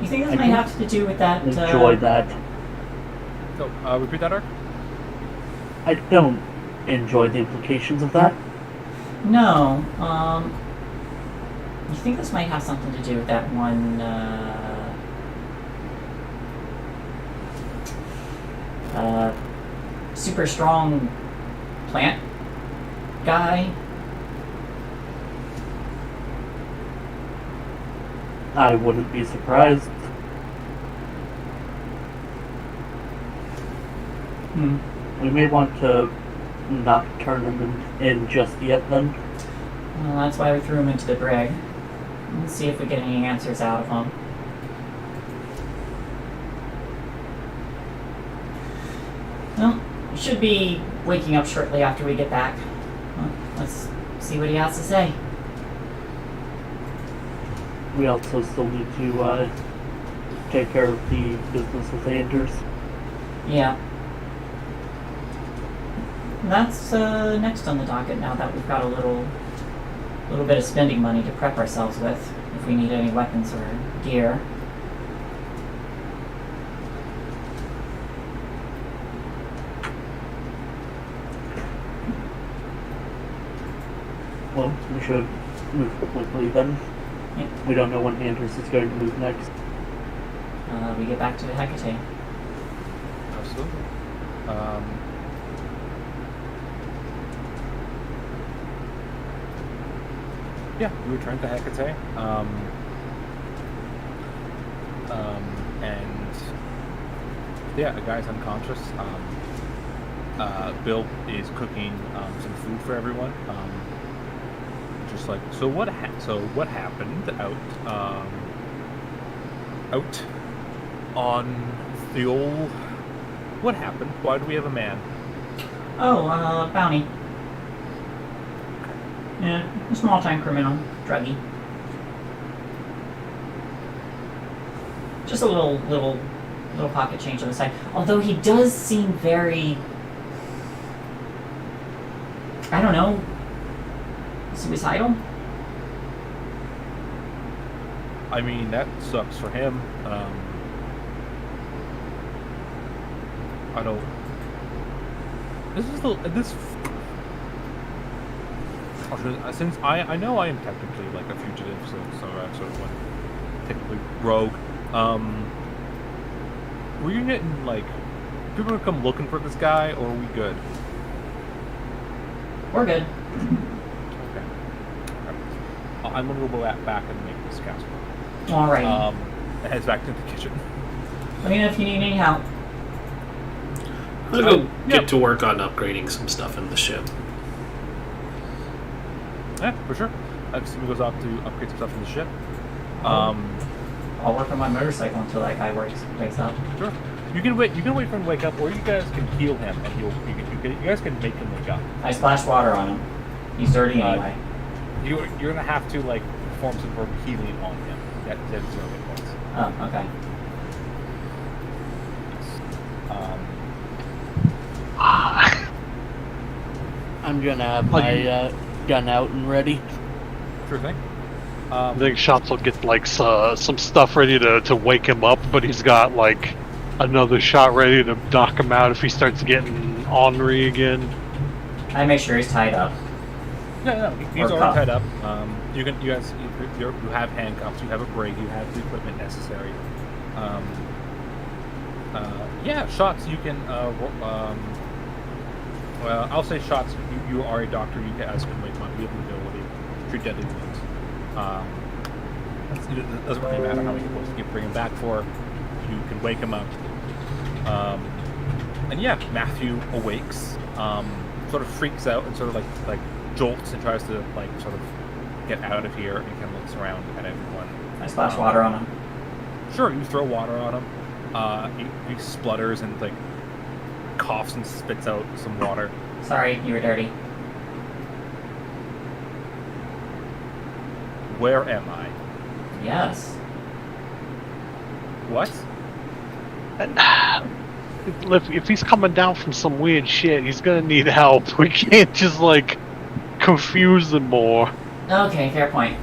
You think this I might can have to do with that? Enjoy that. So, repeat that, Ark? I don't enjoy the implications of that. No. You think this might have something to do with that one? Super strong plant guy. I wouldn't be surprised. We may want to not turn him in just yet then. Well, that's why we threw him into the brig. Let's see if we get any answers out of him. Well, he should be waking up shortly after we get back. Well, let's see what he has to say. We also still need to take care of the business with Anders. Yeah. That's next on the docket now that we've got a little bit of spending money to prep ourselves with if we need any weapons or gear. Well, we should move quickly then. Yeah. We don't know when Anders is going to move next. We get back to Hecate. Absolutely. Yeah, we returned to Hecate. And yeah, the guy's unconscious. Bill is cooking some food for everyone. Just like, so what happened out on the old, what happened? Why do we have a man? Oh, bounty. Yeah, a small-time criminal, druggie. Just a little pocket change on the side. Although he does seem very, I don't know, suicidal. I mean, that sucks for him. I don't. This. Since I know I am technically like a fugitive, so I'm sort of like technically rogue. Were you getting like people gonna come looking for this guy, or are we good? We're good. Okay. I'm gonna go back and make this casserole. Alright. It heads back to the kitchen. Let me know if you need any help. I'm gonna go get to work on upgrading some stuff in the ship. Yeah, for sure. Steven goes off to upgrade some stuff in the ship. I'll work on my motorcycle until that guy wakes up. Sure. You can wait. You can wait for him to wake up, or you guys can heal him, and you guys can make him wake up. I splash water on him. He's dirty anyway. You're gonna have to like perform some sort of healing on him. That's 0 hit points. Oh, okay. I'm gonna have my gun out and ready. Sure thing. I think Shots will get like some stuff ready to wake him up, but he's got like another shot ready to knock him out if he starts getting ornery again. I make sure he's tied up. No, he's already tied up. You have handcuffs, you have a brake, you have the equipment necessary. Yeah, Shots, you can. Well, I'll say Shots. You are a doctor. You guys can wake him up. You have the ability to treat deadly wounds. It doesn't really matter how many people you bring him back for. You can wake him up. And yeah, Matthew awakes, sort of freaks out and sort of like jolts and tries to like sort of get out of here and kind of looks around at everyone. I splash water on him. Sure, you throw water on him. He splutters and like coughs and spits out some water. Sorry, you were dirty. Where am I? Yes. What? If he's coming down from some weird shit, he's gonna need help. We can't just like confuse him more. Okay, fair point.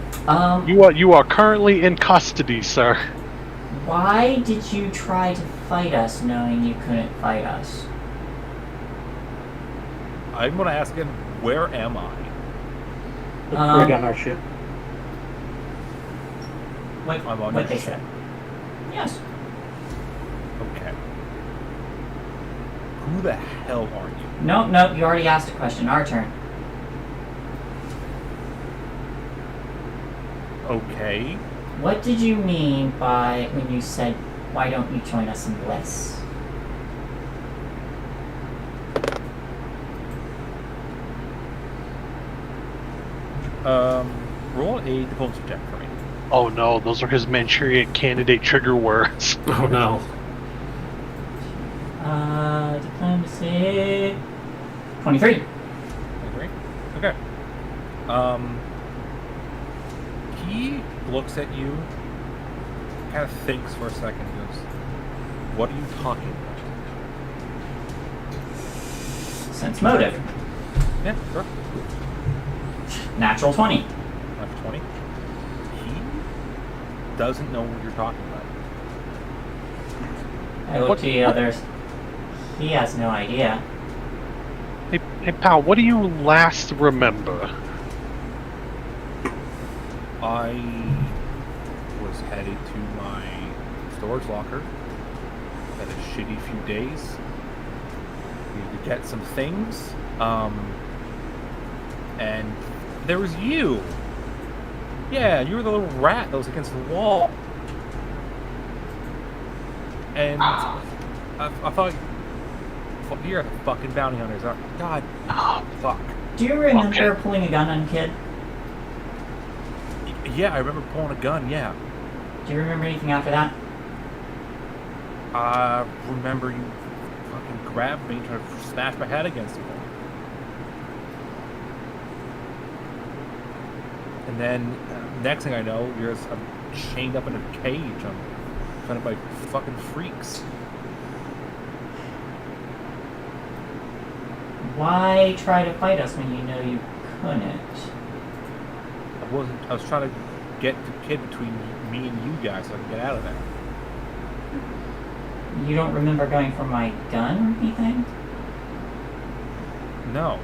You are currently in custody, sir. Why did you try to fight us knowing you couldn't fight us? I'm gonna ask him, where am I? Right on our ship. What they said. Yes. Okay. Who the hell are you? No, you already asked a question. Our turn. Okay. What did you mean by when you said, why don't you join us in Bliss? Roll a diplomacy check for me. Oh no, those are his Manchurian candidate trigger words. Oh no. Diplomacy. 23. 23? Okay. He looks at you, kind of thinks for a second, and goes, what are you talking about? Sense motive. Yeah, sure. Natural 20. Natural 20. He doesn't know what you're talking about. I look to the others. He has no idea. Hey pal, what do you last remember? I was headed to my storage locker. Had a shitty few days. Needed to get some things. And there was you. Yeah, you were the little rat that was against the wall. And I thought, you're a fucking bounty hunter. God, fuck. Do you remember pulling a gun on a kid? Yeah, I remember pulling a gun, yeah. Do you remember anything after that? I remember you fucking grabbed me and tried to smash my head against the wall. And then, next thing I know, I'm chained up in a cage. I'm surrounded by fucking freaks. Why try to fight us when you know you couldn't? I was trying to get the kid between me and you guys so I can get out of there. You don't remember going for my gun or anything? No.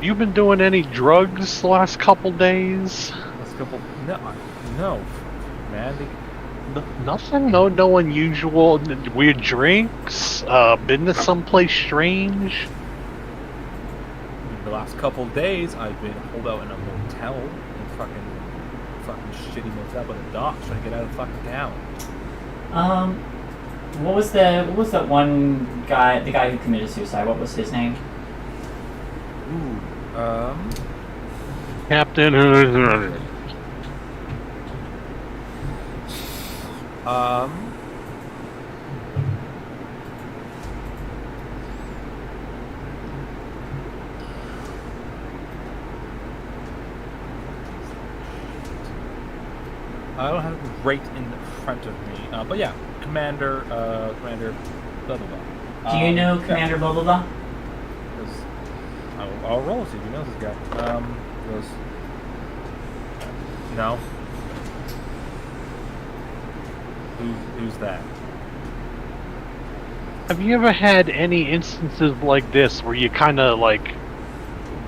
You been doing any drugs the last couple days? Let's go. No, man. Nothing? No unusual weird drinks? Been to someplace strange? The last couple of days, I've been holed out in a motel, in fucking shitty motel by the docks, trying to get out of fucking town. What was that one guy, the guy who committed suicide? What was his name? Ooh, Captain. I don't have it right in front of me, but yeah, Commander, blah blah blah. Do you know Commander blah blah blah? I'll roll see if he knows this guy. Goes. No. Who's that? Have you ever had any instances like this where you kind of like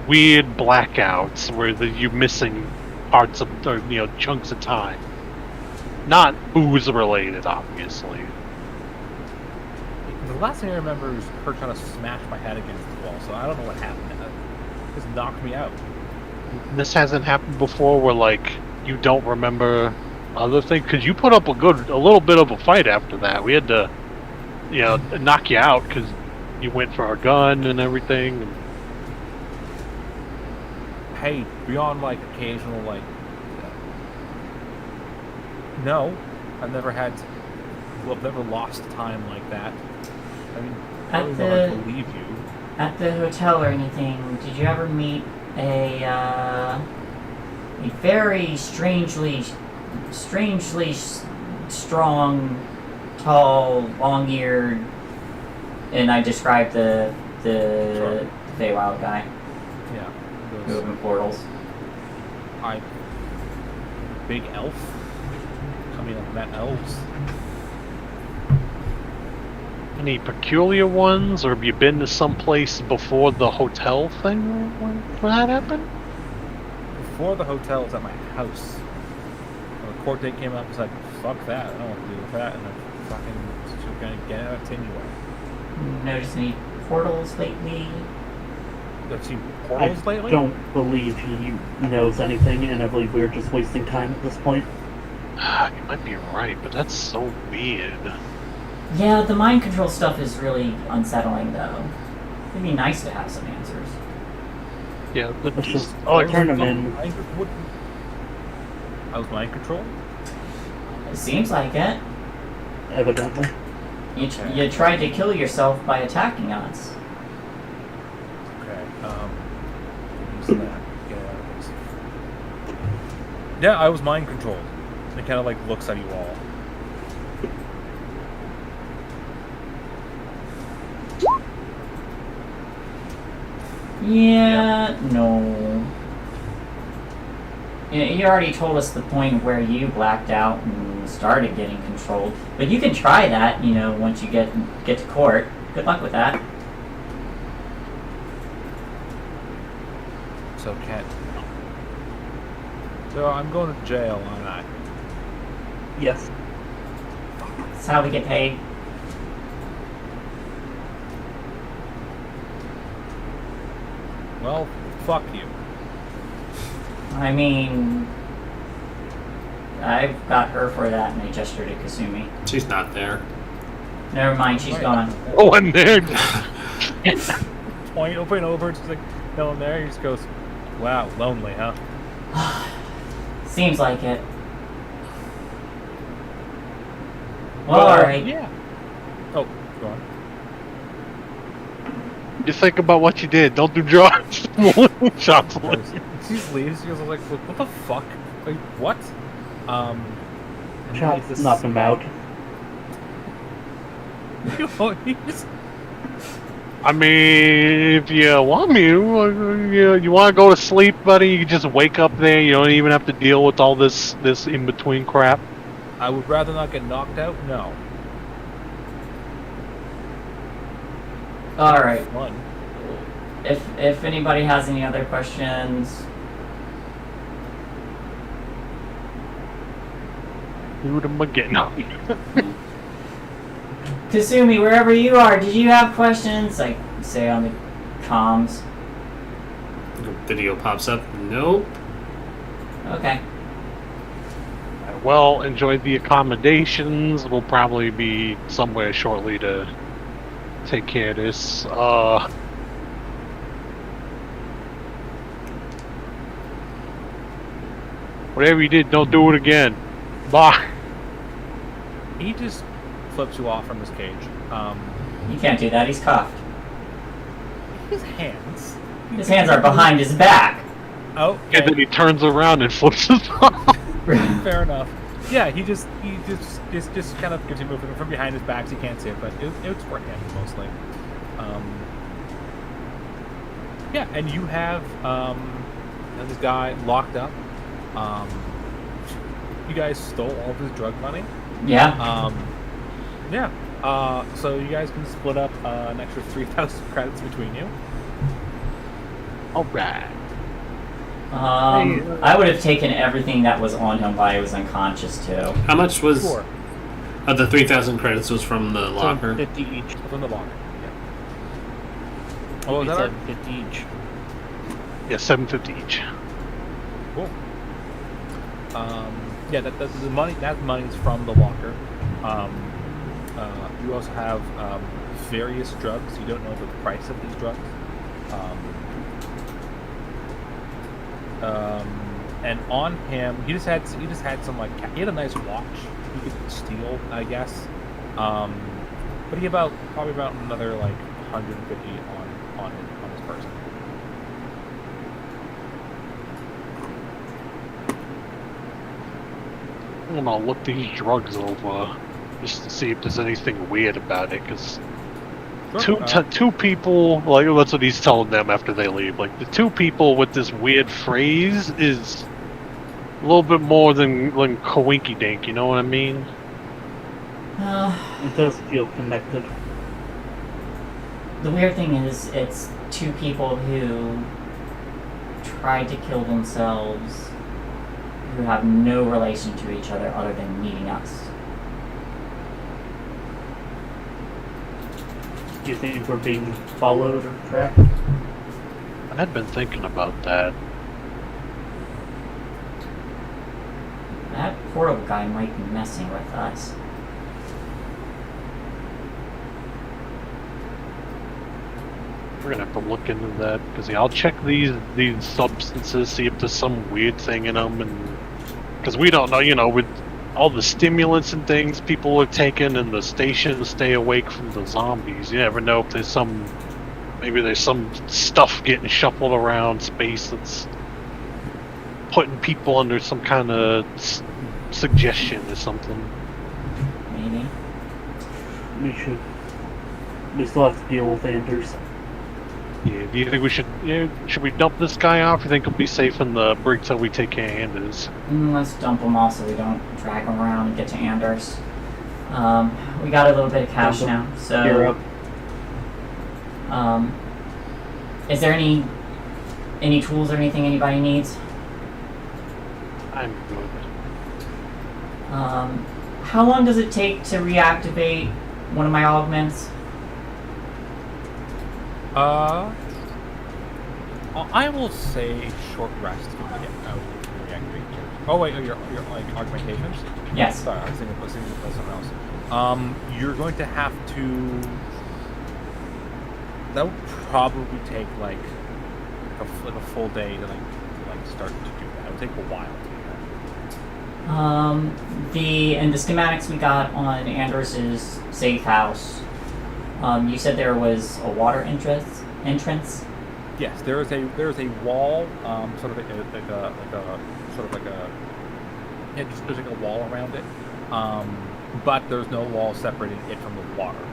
weird blackouts where you're missing parts of, or chunks of time? Not booze related, obviously. The last thing I remember is her trying to smash my head against the wall, so I don't know what happened. It just knocked me out. This hasn't happened before where like you don't remember other things, because you put up a little bit of a fight after that. We had to knock you out because you went for our gun and everything. Hey, beyond like occasional like no, I've never lost time like that. I mean, I really don't believe you. At the hotel or anything, did you ever meet a very strangely strong, tall, long-eared, and I described the Feywild guy Yeah. who opened portals? Big elf? I mean, I've met elves. Any peculiar ones, or have you been to someplace before the hotel thing when that happened? Before the hotel, it was at my house. When the court date came up, I was like, fuck that, I don't want to deal with that, and I fucking just gonna get out anyway. Notice any portals lately? I've seen portals I lately? don't believe he knows anything, and I believe we're just wasting time at this point. You might be right, but that's so weird. Yeah, the mind control stuff is really unsettling, though. It'd be nice to have some answers. Yeah, but Let's just oh, turn him in. I was mind control? It seems like it. Evidently. You tried to kill yourself by attacking us. Okay, use that. Get out of this. Yeah, I was mind controlled. And it kind of like looks at you all. Yeah, no. You already told us the point where you blacked out and started getting controlled. But you can try that, once you get to court. Good luck with that. So I'm going to jail, aren't I? Yes. That's how we get paid. Well, fuck you. I mean, I've got her for that, and I gestured to Kasumi. She's not there. Never mind, she's gone. Oh, and there. Point over and over, just like, no one there. He just goes, wow, lonely, huh? Seems like it. Well, alright. Yeah. Oh, go on. Just think about what you did. Don't do drugs. Shots. She just leaves. She goes like, "What the fuck? Like, what?" And Chop knock him out. he just I mean, if you want me, you want to go to sleep, buddy? You can just wake up there. You don't even have to deal with all this in between crap. I would rather not get knocked out. No. All right. One. If anybody has any other questions, Shoot him again. Kasumi, wherever you are, did you have questions? Like, say on the comms. Video pops up. Nope. Okay. Well, enjoy the accommodations. We'll probably be somewhere shortly to take care of this. Whatever you did, don't do it again. Bye. He just flips you off from his cage. You can't do that. He's cuffed. His hands. His hands are behind his back. Oh, And then he turns around and flips us off. fair enough. Yeah, he just kind of gives you movement from behind his back, so you can't see it, but it's working mostly. Yeah, and you have this guy locked up. You guys stole all of his drug money. Yeah. Yeah. So you guys can split up an extra 3,000 credits between you. All right. I would have taken everything that was on him while he was unconscious too. How much was Sure. the 3,000 credits was from the locker? 50 each. From the locker. Yeah. Oh, is It's that 50 each. Yeah, $750 each. Cool. Yeah, the money. That money's from the locker. You also have various drugs. You don't know the price of these drugs. And on him, he just had some like he had a nice watch he could steal, I guess. But he probably about another like 150 on his person. I'm gonna look these drugs over just to see if there's anything weird about it, because Sure. two people, like that's what he's telling them after they leave. Like the two people with this weird phrase is a little bit more than coinky dink. You know what I mean? It does feel connected. The weird thing is, it's two people who tried to kill themselves who have no relation to each other other than meeting us. Do you think we're being followed or tracked? I had been thinking about that. That portal guy might be messing with us. We're gonna have to look into that, because I'll check these substances, see if there's some weird thing in them, and because we don't know, with all the stimulants and things people are taking in the station to stay awake from the zombies. You never know if there's some stuff getting shuffled around space that's putting people under some kind of suggestion or something. Maybe. We still have to deal with Anders. Yeah, do you think we should we dump this guy off? You think he'll be safe in the brig till we take care of Anders? Let's dump him off so we don't drag him around and get to Anders. We got a little bit of cash now, You're so. up. Is there any tools or anything anybody needs? I'm good. How long does it take to reactivate one of my augments? I will say short rest to get out and reactivate your. Oh wait, your like augmentations. Yes. Sorry, I was thinking of something else. You're going to have to. That would probably take like a full day to start to do that. It would take a while to do that. The schematics we got on Anders' safe house. You said there was a water entrance. Yes, there is a wall, there's like a wall around it, but there's no wall separating it from the water.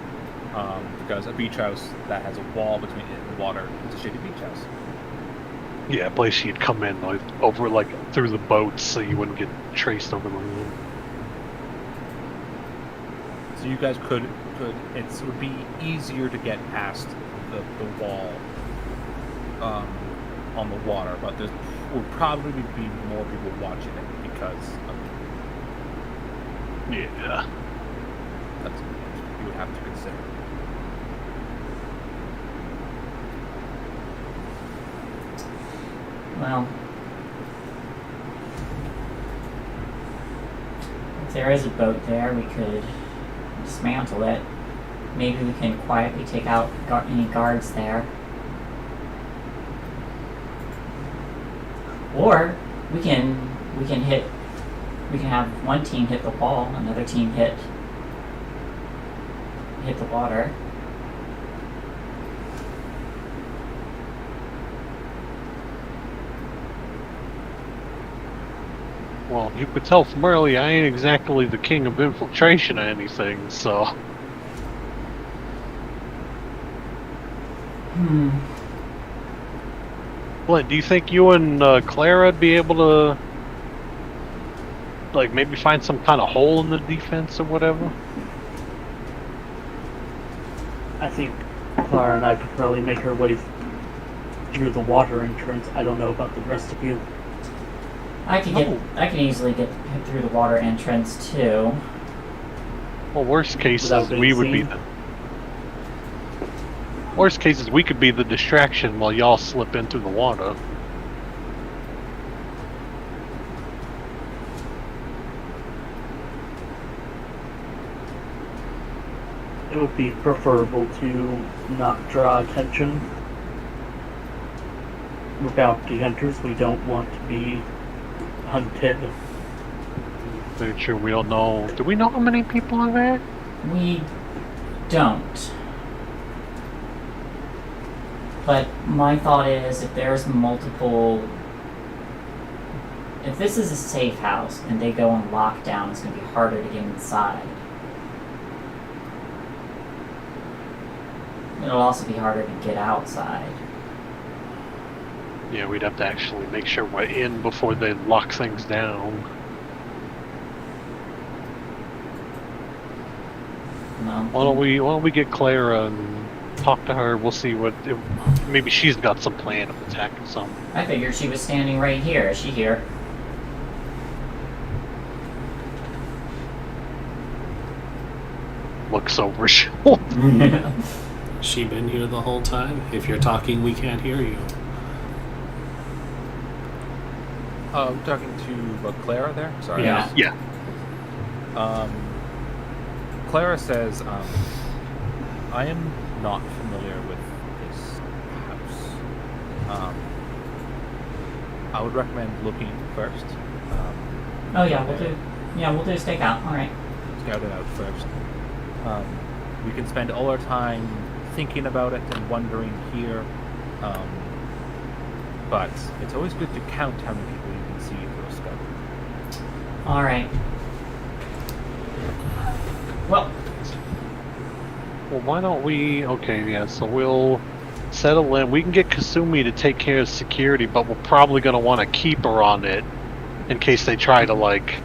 because a beach house that has a wall between it and the water is a shitty beach house. Yeah, a place you'd come in like over like through the boats, so you wouldn't get traced over the moon. So you guys could it would be easier to get past the wall on the water, but there would probably be more people watching it because of Yeah. that's something you would have to consider. Well, if there is a boat there, we could dismantle it. Maybe we can quietly take out any guards there. Or we can have one team hit the wall, another team hit the water. Well, you could tell from earlier, I ain't exactly the king of infiltration or anything, so. What, do you think you and Clara would be able to, like, maybe find some kind of hole in the defense or whatever? I think Clara and I could probably make our way through the water entrance. I don't know about the rest of you. I can easily get through the water entrance too. Well, worst case Without is being we would be seen? the... Worst case is we could be the distraction while y'all slip into the water. It would be preferable to not draw attention. We're bounty hunters. We don't want to be hunted. Very true, we don't know... Do we know how many people are there? We don't. But my thought is, if there's multiple... If this is a safe house and they go on lockdown, it's going to be harder to get inside. It'll also be harder to get outside. Yeah, we'd have to actually make sure we're in before they lock things down. Why don't we get Clara and talk to her? We'll see what... maybe she's got some plan of attacking some. I figured she was standing right here. Is she here? Looks over her shoulder. She been here the whole time? If you're talking, we can't hear you. I'm talking to Clara there. Sorry. Yeah. Yeah. Clara says, I am not familiar with this house. I would recommend looking first. Oh yeah, we'll do. Yeah, we'll do a stakeout. All right. Scout it out first. We can spend all our time thinking about it and wondering here. But it's always good to count how many people you can see through a scout. All right. Well, Why don't we... Okay, yeah, so we'll settle in. We can get Kasumi to take care of security, but we're probably going to want to keep her on it in case they try to, like,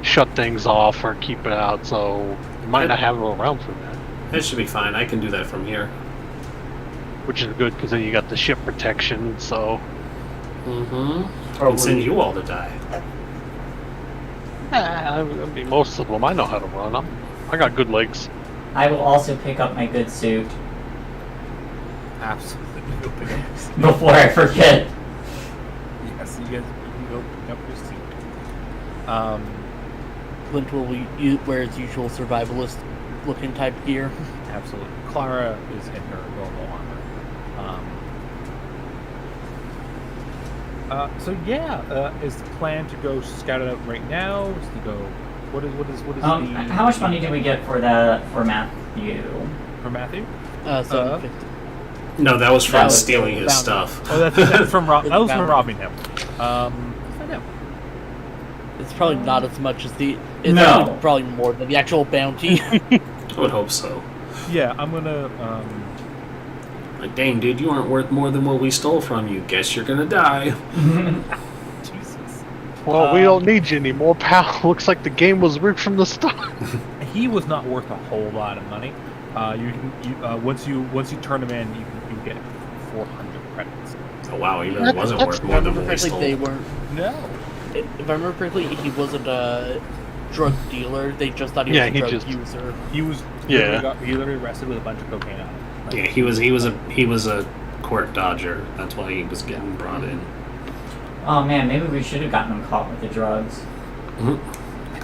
shut things off or keep it out, so we might not have her around for that. That should be fine. I can do that from here. Which is good, because then you got the ship protection, so... Mm-hmm. I'll send you all to die. I mean, most of them, I know how to run them. I got good legs. I will also pick up my good suit Absolutely. Go pick up your seat. before I forget. Yes, you guys can go pick up your seat. Clint will wear his usual survivalist looking type gear. Absolutely. Clara is in her normal armor. So yeah, is the plan to go scout it out right now? Is to go? What is the? How much money did we get for Matthew? For Matthew? 750. No, that was from That was stealing his bounty. stuff. Oh, that's from that was from Bounty. robbing him. Let's find out. It's probably not as much as the. It's No. actually probably more than the actual bounty. I would hope so. Yeah, I'm gonna. Like, dang, dude, you aren't worth more than what we stole from you. Guess you're gonna die. Jesus. Well, we don't need you anymore, pal. Looks like the game was rigged from the start. He was not worth a whole lot of money. Once you turn him in, you get 400 credits. Oh wow, he really wasn't worth If more I than remember what we correctly, stole. they weren't. No. If I remember correctly, he wasn't a drug dealer. They just thought he was Yeah, a he drug just- user. He was. Yeah. He literally arrested with a bunch of cocaine on him. Like, Yeah, he was a court dodger. That's why he was getting brought in. Oh man, maybe we should have gotten him caught with the drugs. Could've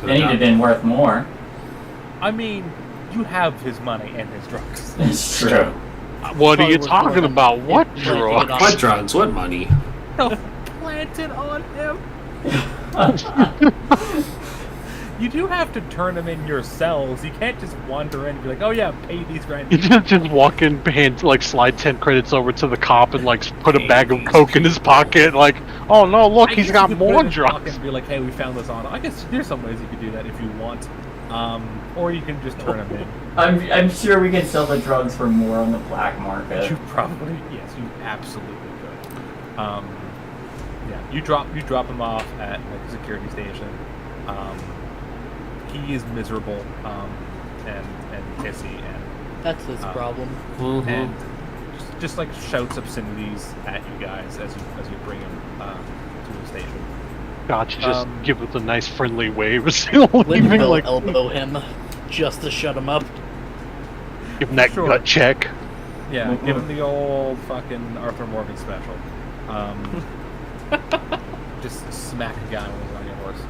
Then he'd have got- been worth more. I mean, you have his money and his drugs. It's true. What are Probably you worth talking more. about? What It- drug? like, What drugs? What money? Planted on him. You do have to turn them in yourselves. You can't just wander in and be like, "Oh yeah, pay these rent." You just walk in, hand, like slide 10 credits over to the cop and like put a bag of coke in his pocket. Like, oh no, look, I he's guess got you could put it more in his pocket drugs. And be like, "Hey, we found this on." I guess there's some ways you could do that if you want, or you can just turn them in. I'm sure we could sell the drugs for more on the black market. You probably, yes, you absolutely could. Yeah, you drop him off at like a security station. He is miserable, and pissy, and That's his problem. and just like shouts obscenities at you guys as you bring him to the station. Gotcha, just give it a nice friendly wave. Lynn Leaving, will like, elbow him just to shut him up. give him that Sure. gut check. Yeah, give him the old fucking Arthur Morgan special. Just smack a guy when he's on your horse.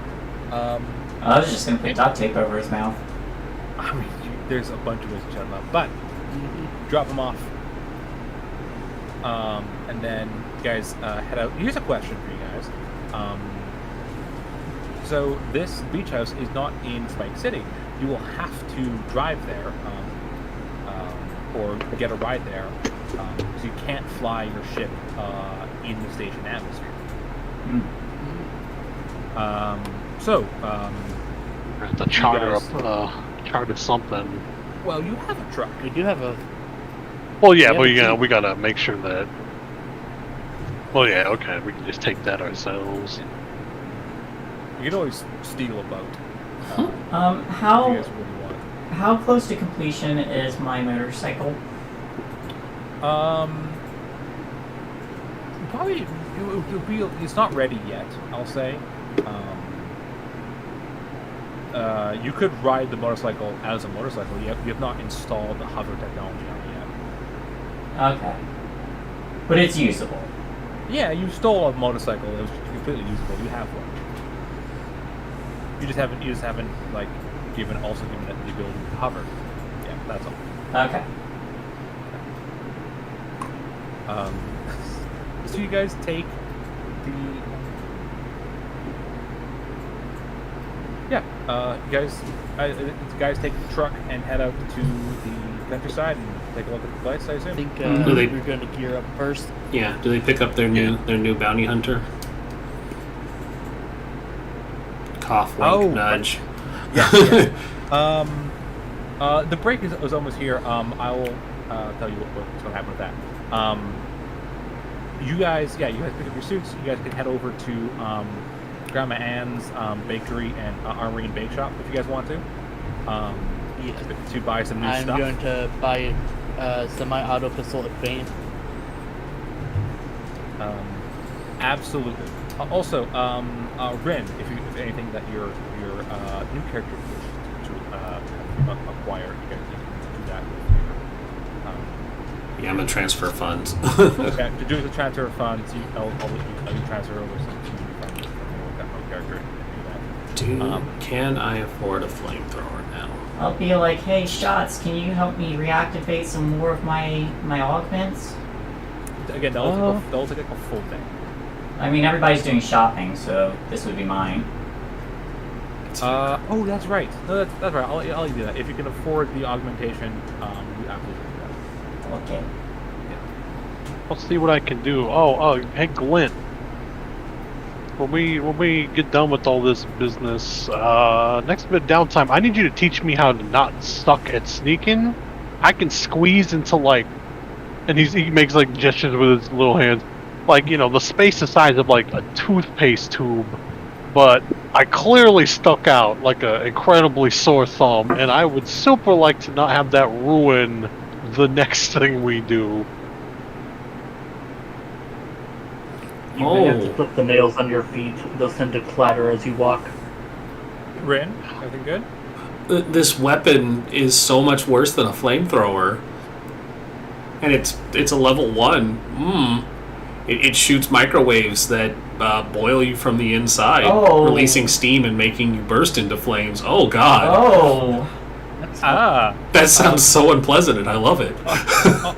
I was just gonna put duct tape over his mouth. I mean, there's a bunch of ways to shut him up, but drop him off. And then you guys head out. Here's a question for you guys. So this beach house is not in Spike City. You will have to drive there, or get a ride there, because you can't fly your ship in the station atmosphere. Have to charter guys- up, charter something. Well, you have a truck. We do have a. Well, yeah, Yeah, but but we gotta make sure that. Well, yeah, okay, we can just take that ourselves. You can always steal a boat. If you How guys really want. how close to completion is my motorcycle? Probably it'll be. It's not ready yet. I'll say. You could ride the motorcycle as a motorcycle. You have not installed the hover technology on it yet. Okay, but it's usable. Yeah, you stole a motorcycle. It was completely usable. You have one. You just haven't like given it the ability to hover. Yeah, that's all. Okay. So you guys take the. Yeah, you guys take the truck and head out to the countryside and take a look at the place. I I assume. think Do they- we're going to gear up first. Yeah. Do they pick up their new bounty hunter? Cough, wink, Oh, nudge. Yes. The break is almost here. I will tell you what's going to happen with that. You guys pick up your suits. You guys can head over to Grandma Ann's bakery and armory and bake shop if you guys want to. Yeah. To buy some new I'm stuff. going to buy a semi-auto pistol at Bane. Absolutely. Also, Ren, if anything that your new character wishes to acquire, you guys can do that with your. Yeah, I'm gonna transfer funds. Okay, to do the transfer of funds, I'll let you transfer over some funds from your character and do that. Dude, can I afford a flamethrower now? I'll be like, hey, Shots, can you help me reactivate some more of my augments? Again, that'll take a full day. I mean, everybody's doing shopping, so this would be mine. Oh, that's right. No, that's right. I'll let you do that. If you can afford the augmentation, you absolutely do that. Okay. I'll see what I can do. Oh, hey, Glint. When we get done with all this business, next bit of downtime, I need you to teach me how to not suck at sneaking. I can squeeze into like, and he makes like gestures with his little hands, like the space the size of like a toothpaste tube, but I clearly stuck out like an incredibly sore thumb, and I would super like to not have that ruin the next thing we do. You may have to Oh. clip the nails on your feet. Those tend to clatter as you walk. Rin, everything good? This weapon is so much worse than a flamethrower, and it's a level 1. It shoots microwaves that boil you from the inside, Oh. releasing steam and making you burst into flames. Oh God! Oh. That sounds so unpleasant, and I love it.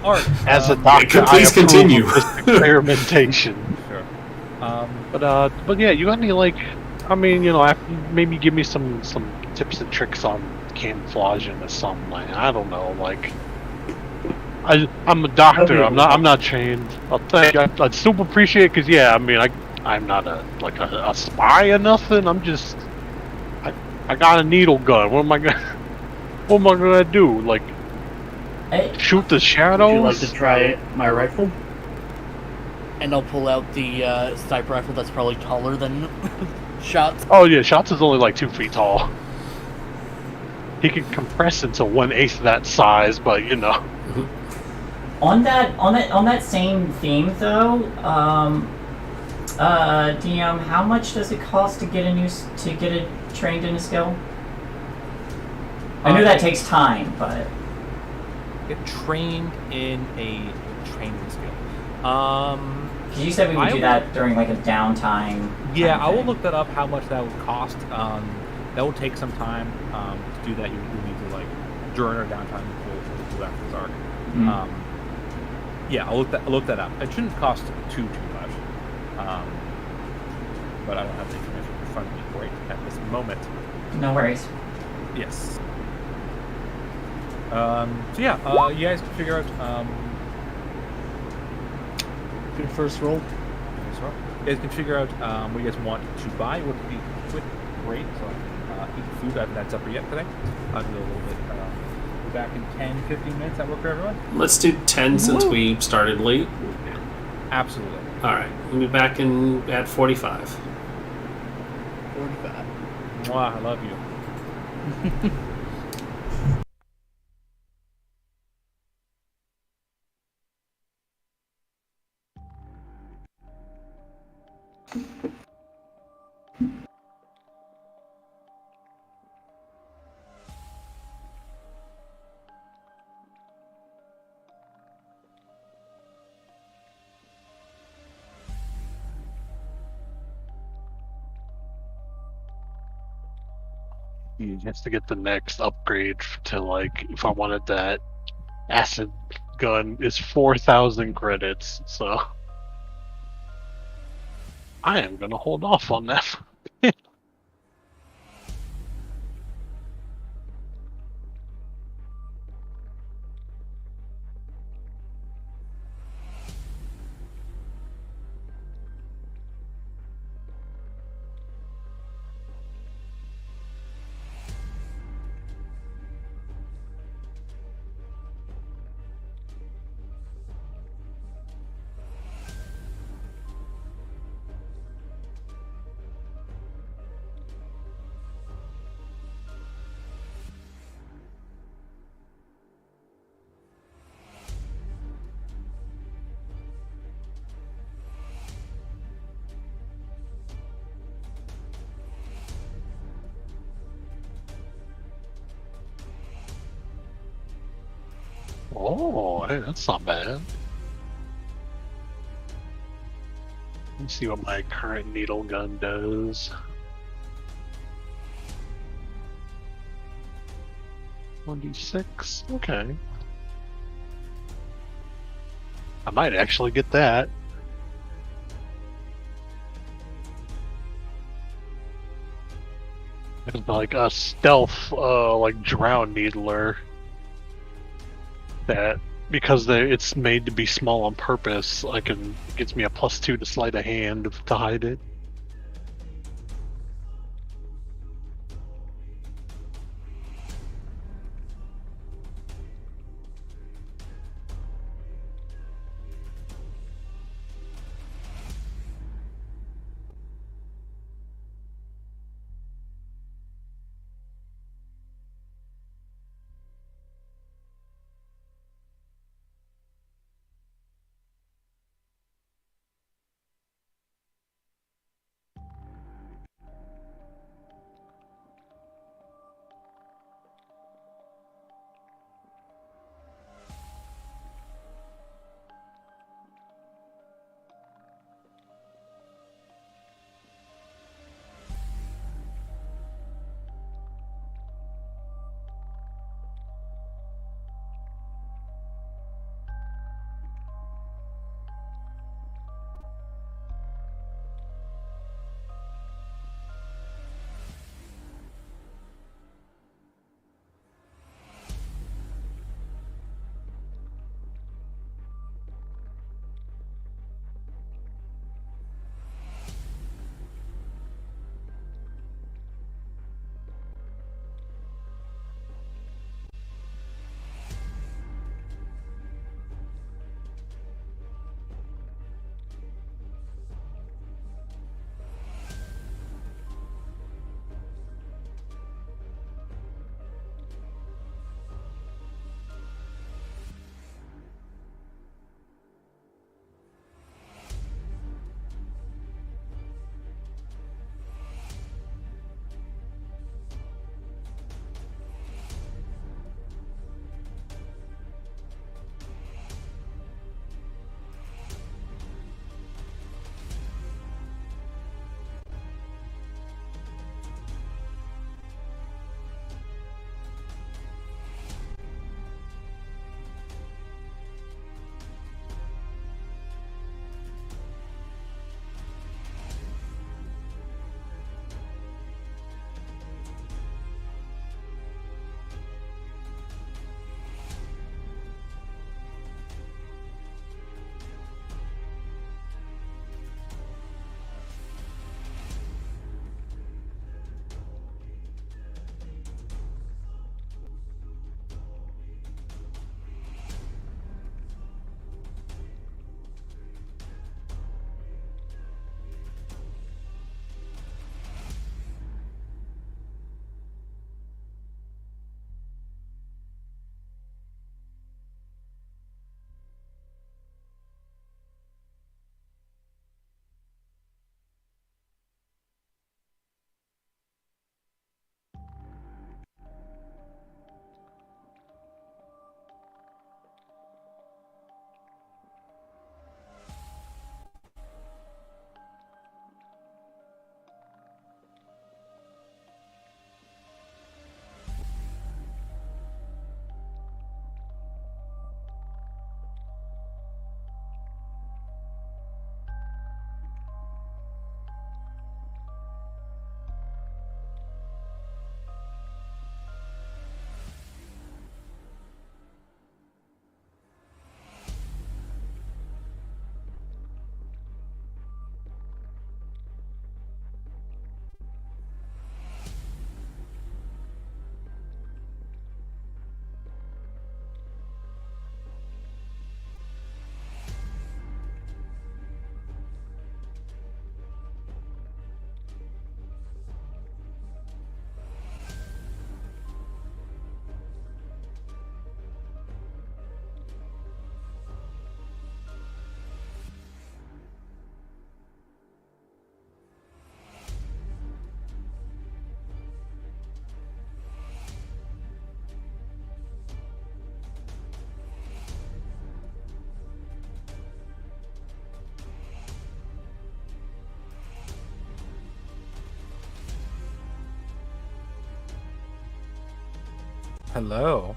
Art. As a doctor, please I approve continue. of this experimentation. Sure. But yeah, you got any like? I mean, maybe give me some tips and tricks on camouflaging or something. Like, I don't know, like. I'm a doctor. I'm not trained. I'll tell you, I'd super appreciate it because yeah, I mean, I'm not a spy or nothing. I'm just I got a needle gun. What am I gonna do? Like shoot the shadows? Would you like to try my rifle? And I'll pull out the sniper rifle that's probably taller than Shots. Oh yeah, Shots is only like 2 feet tall. He can compress into 1/8 of that size, but On that same theme though, DM, how much does it cost to get trained in a skill? I know that takes time, but Get trained in a training skill. 'cause you said we would do that during like a downtime. Yeah, kind of I will thing. look that up. How much that would cost. That will take some time to do that. You need to like during our downtime to do after this arc. Mm. Yeah, I'll look that up. It shouldn't cost too much. But I don't have the information in front of me right at this moment. No worries. Yes. So yeah, you guys can figure out. Good first roll. You guys can figure out what you guys want to buy. What would be great. So eat food. I haven't had supper yet today. I'll do a little bit. We're back in 10-15 minutes. That work for everyone? Let's do 10 since we started late. Absolutely. All right, we'll be back at 45. 45. Mwah, I love you. Just to get the next upgrade to like if I wanted that acid gun is 4,000 credits, so I am gonna hold off on that. Oh, hey, that's not bad. Let me see what my current needle gun does. 26. Okay. I might actually get that. It's like a stealth, like drown needler. That because it's made to be small on purpose, it gets me a +2 to sleight of hand to hide it. Hello.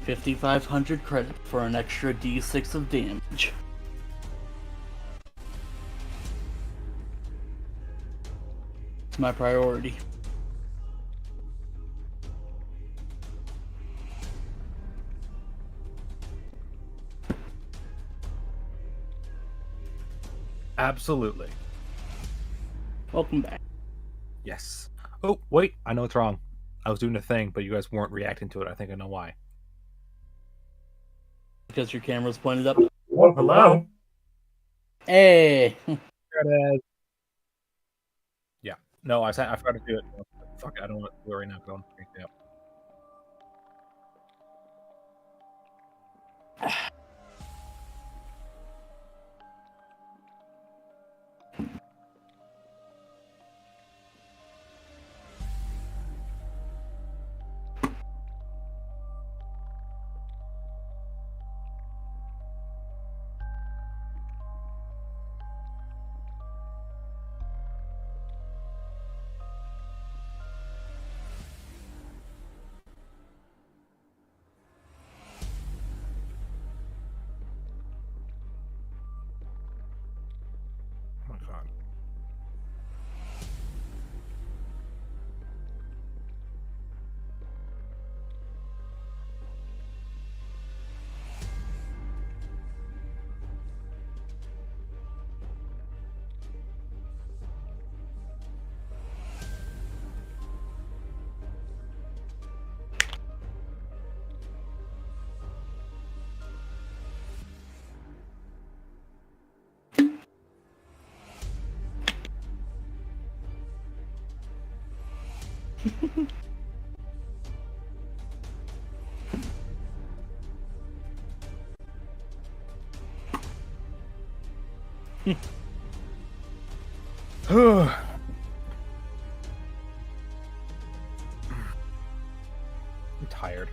$5,500 credit for an extra D6 of damage. It's my priority. Absolutely. Welcome back. Yes. Oh, wait. I know it's wrong. I was doing a thing, but you guys weren't reacting to it. I think I know why. Because your camera's pointed up. Well, hello. Hey! There it is. Yeah. No, I forgot to do it. Fuck it. I don't want to do it right now. Don't freak me out. Oh my god. I'm tired.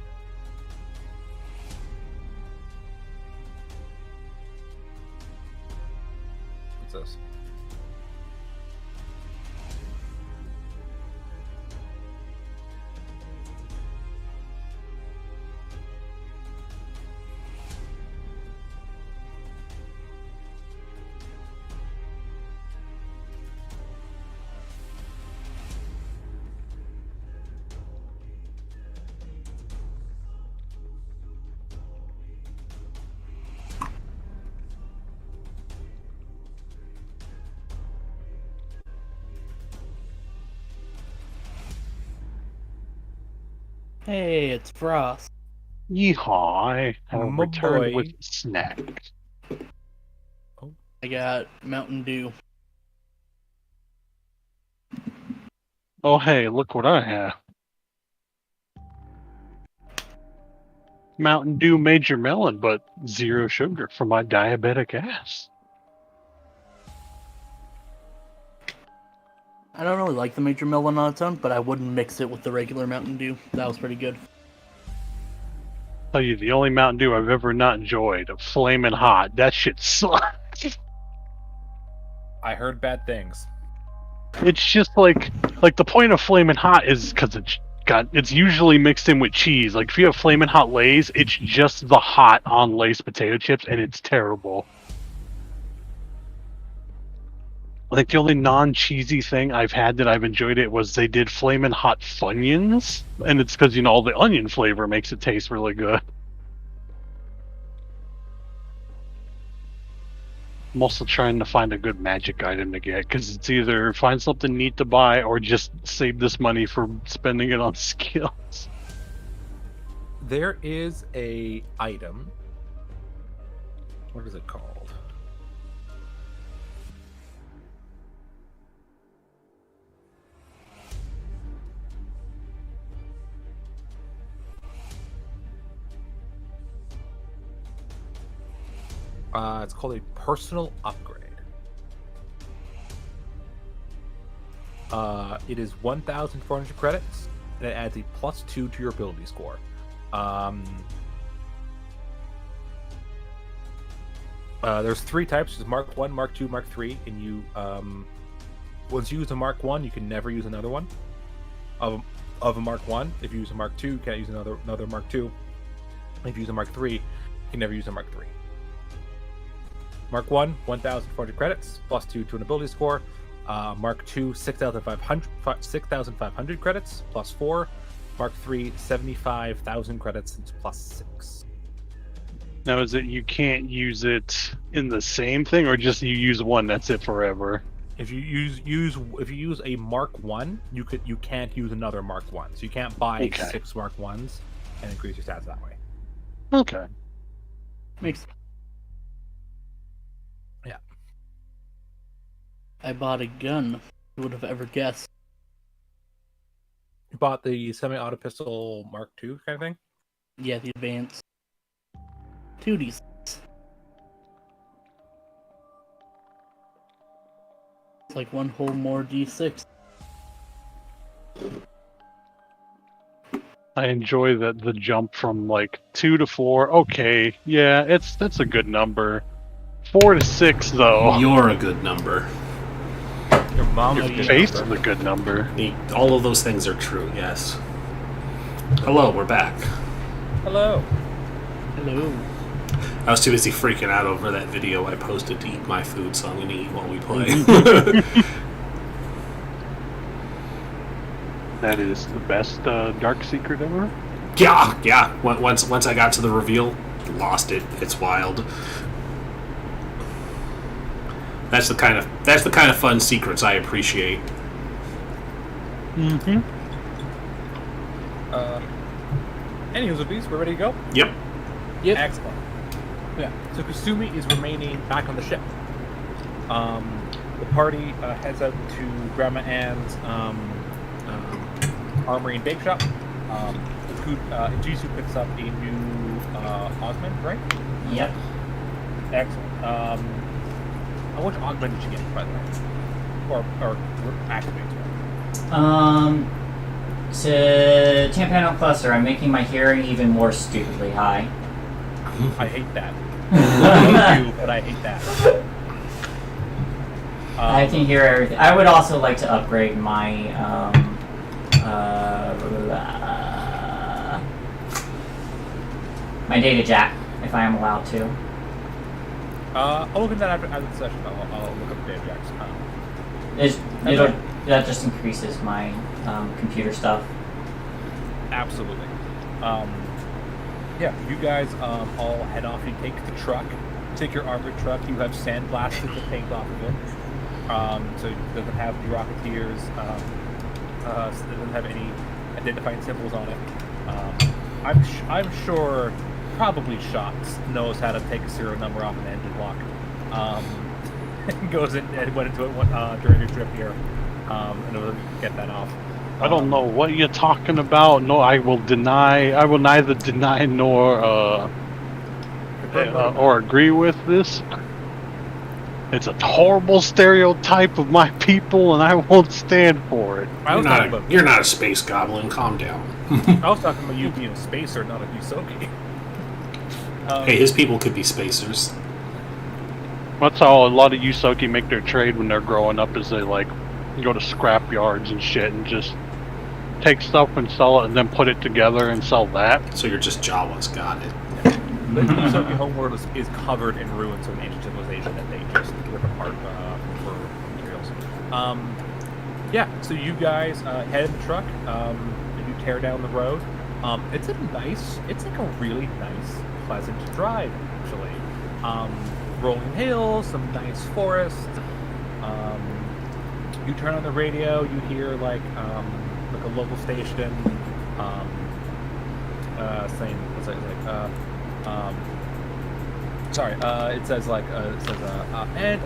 What's this? Hey, it's Frost. Yeehaw! I have My returned boy. with a snack. I got Mountain Dew. Oh hey, look what I have. Mountain Dew Major Melon, but zero sugar for my diabetic ass. I don't really like the Major Melon on its own, but I wouldn't mix it with the regular Mountain Dew. That was pretty good. Tell you, the only Mountain Dew I've ever not enjoyed, Flamin' Hot. That shit sucks. I heard bad things. It's just like the point of Flamin' Hot is because it's usually mixed in with cheese. Like if you have Flamin' Hot Lay's, it's just the hot on Lay's potato chips, and it's terrible. Like the only non-cheesy thing I've had that I've enjoyed it was they did Flamin' Hot Funyuns, and it's because all the onion flavor makes it taste really good. I'm also trying to find a good magic item to get because it's either find something neat to buy or just save this money for spending it on skills. There is a item. What is it called? It's called a personal upgrade. It is 1,400 credits, and it adds a +2 to your ability score. There's 3 types: there's Mark 1, Mark 2, Mark 3, and you once you use a Mark 1, you can never use another one of a Mark 1. If you use a Mark 2, you can't use another Mark 2. If you use a Mark 3, you can never use a Mark 3. Mark 1, 1,400 credits, +2 to an ability score. Mark 2, 6,500 credits, +4. Mark 3, 75,000 credits, and +6. Now, is it you can't use it in the same thing, or just you use one, that's it forever? If you use a Mark 1, you can't use another Mark 1. So you can't buy 6 Mark 1s and increase your stats that way. Okay. Makes. Yeah. I bought a gun. Who would have ever guessed? You bought the semi-auto pistol Mark 2 kind of thing? Yeah, the advanced. 2D. It's like one whole more D6. I enjoy the jump from like 2 to 4. Okay, yeah, that's a good number. 4 to 6 though. You're a good number. Your mom's Your face is a good number. All of those things are true, yes. Hello, we're back. Hello. Hello. I was too busy freaking out over that video I posted to eat my food, so I'm going to eat while we play. That is the best dark secret ever. Yeah. Once I got to the reveal, lost it. It's wild. That's the kind of fun secrets I appreciate. Mm-hmm. Anyways, with these, we're ready to go? Yep. Excellent. Yeah. So Kasumi is remaining back on the ship. The party heads out to Grandma Ann's armory and bake shop. Jisoo picks up a new augment, right? Yep. Excellent. How much augment did you get, by the way? Or activate? To Tampano Cluster, I'm making my hearing even more stupidly high. I hate that. I do, but I hate that. I can hear everything. I would also like to upgrade my my data jack, if I am allowed to. I'll look at that after the session. I'll look up data jacks. That just increases my computer stuff. Absolutely. Yeah, you guys all head off. You take the truck, take your armored truck. You have sandblasted the paint off of it, so it doesn't have the Rocketeers. It doesn't have any identifying symbols on it. I'm sure probably Shots knows how to take a serial number off an engine block. Goes in and went into it during your trip here, and it'll get that off. I don't know what you're talking about. No, I will neither deny nor or agree with this. It's a horrible stereotype of my people, and I won't stand for it. You're not a space goblin. Calm down. I was talking about you being a spacer, not a Yusoki. Hey, his people could be spacers. That's how a lot of Yusoki make their trade when they're growing up, is they like go to scrap yards and shit and just take stuff and sell it and then put it together and sell that. So you're just Jawas, got it. The Yusoki homeworld is covered in ruins of an ancient civilization that they just rip apart for materials. Yeah, so you guys head in the truck and you tear down the road. It's like a really nice, pleasant drive, actually. Rolling hills, some nice forest. You turn on the radio, you hear like a local station saying it says and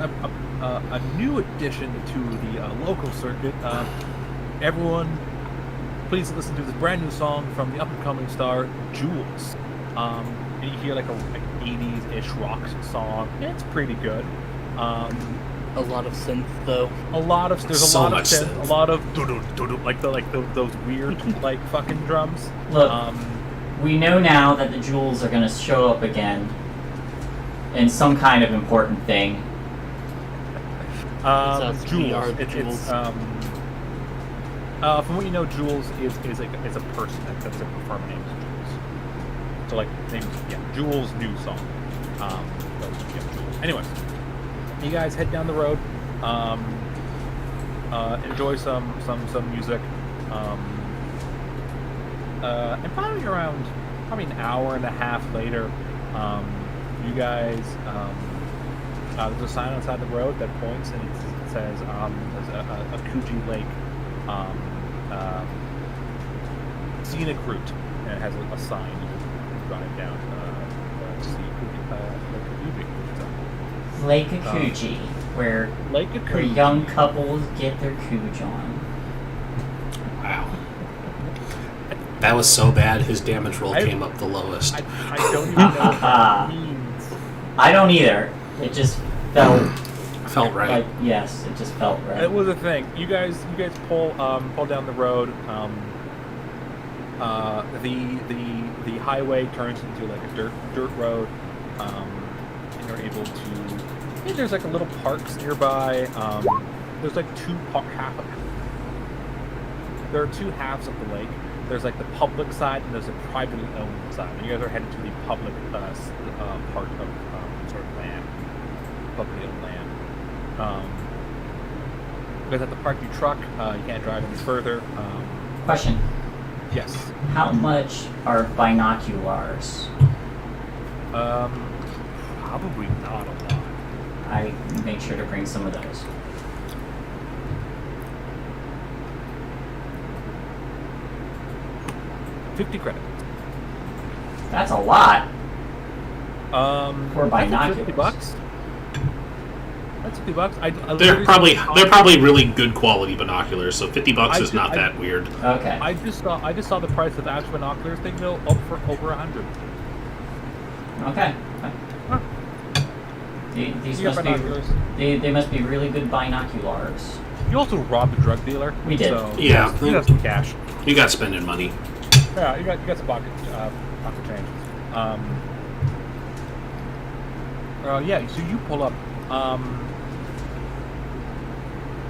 a new addition to the local circuit. Everyone, please listen to this brand new song from the up and coming star Jules. And you hear like a 80s-ish rock song. It's pretty good. A lot of synth, though. A lot of there's a So lot of much synth, synth. a lot of those weird like fucking drums. Look, we know now that the jewels are going to show up again in some kind of important thing. That's Jules. VR It's Jules. from what you know, Jules is a person that's a firm name is Jules. So like names, Jules' new song. Jules. Anyways, you guys head down the road. Enjoy some music. And probably around an hour and a half later, you guys there's a sign outside the road that points and it says there's a Coogee Lake scenic route, and it has a sign you can drive down to see Lake Akuji, where Lake where Coogee. young couples get their cooge on. Wow. That was so bad, his damage roll I- came up the lowest. I don't even know what that means. I don't either. It just felt Felt right. like, yes, it just felt right. It was a thing. You guys pull down the road. The highway turns into like a dirt road, and you're able to. There's like a little parks nearby. There's like there are two halves of the lake. There's like the public side and there's a privately owned side. And you guys are headed to the public part of sort of land, publicly owned land. You guys have to park your truck. You can't drive any further. Question: Yes. how much are binoculars? Probably not a lot. I make sure to bring some of those. $50 credits. That's a lot. For I think binoculars. $50. That's $50. They're probably really good quality binoculars, so $50 is not that weird. Okay. I just saw the price of actual binoculars. They go up for over $100. Okay. Huh. These You got must binoculars. be they must be really good binoculars. You also robbed a drug dealer. We did. So Yeah. you got some cash. You got spending money. Yeah, you got some pocket change. Yeah. So you pull up. I'm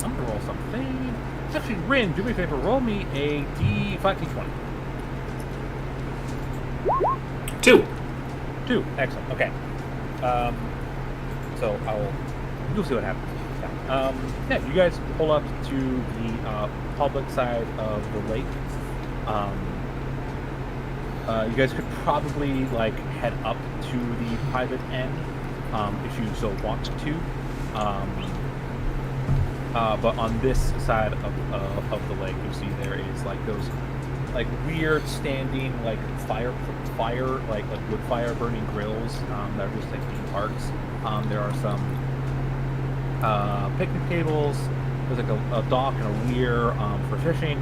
gonna roll something. Actually, Rin, do me a favor. Roll me a D5d20. 2. 2. Excellent. Okay. So you'll see what happens. Yeah, you guys pull up to the public side of the lake. You guys could probably like head up to the private end if you so want to. But on this side of the lake, you see there is like those like weird standing like fire like wood fire burning grills that are just like theme parks. There are some picnic tables. There's like a dock and a weir for fishing.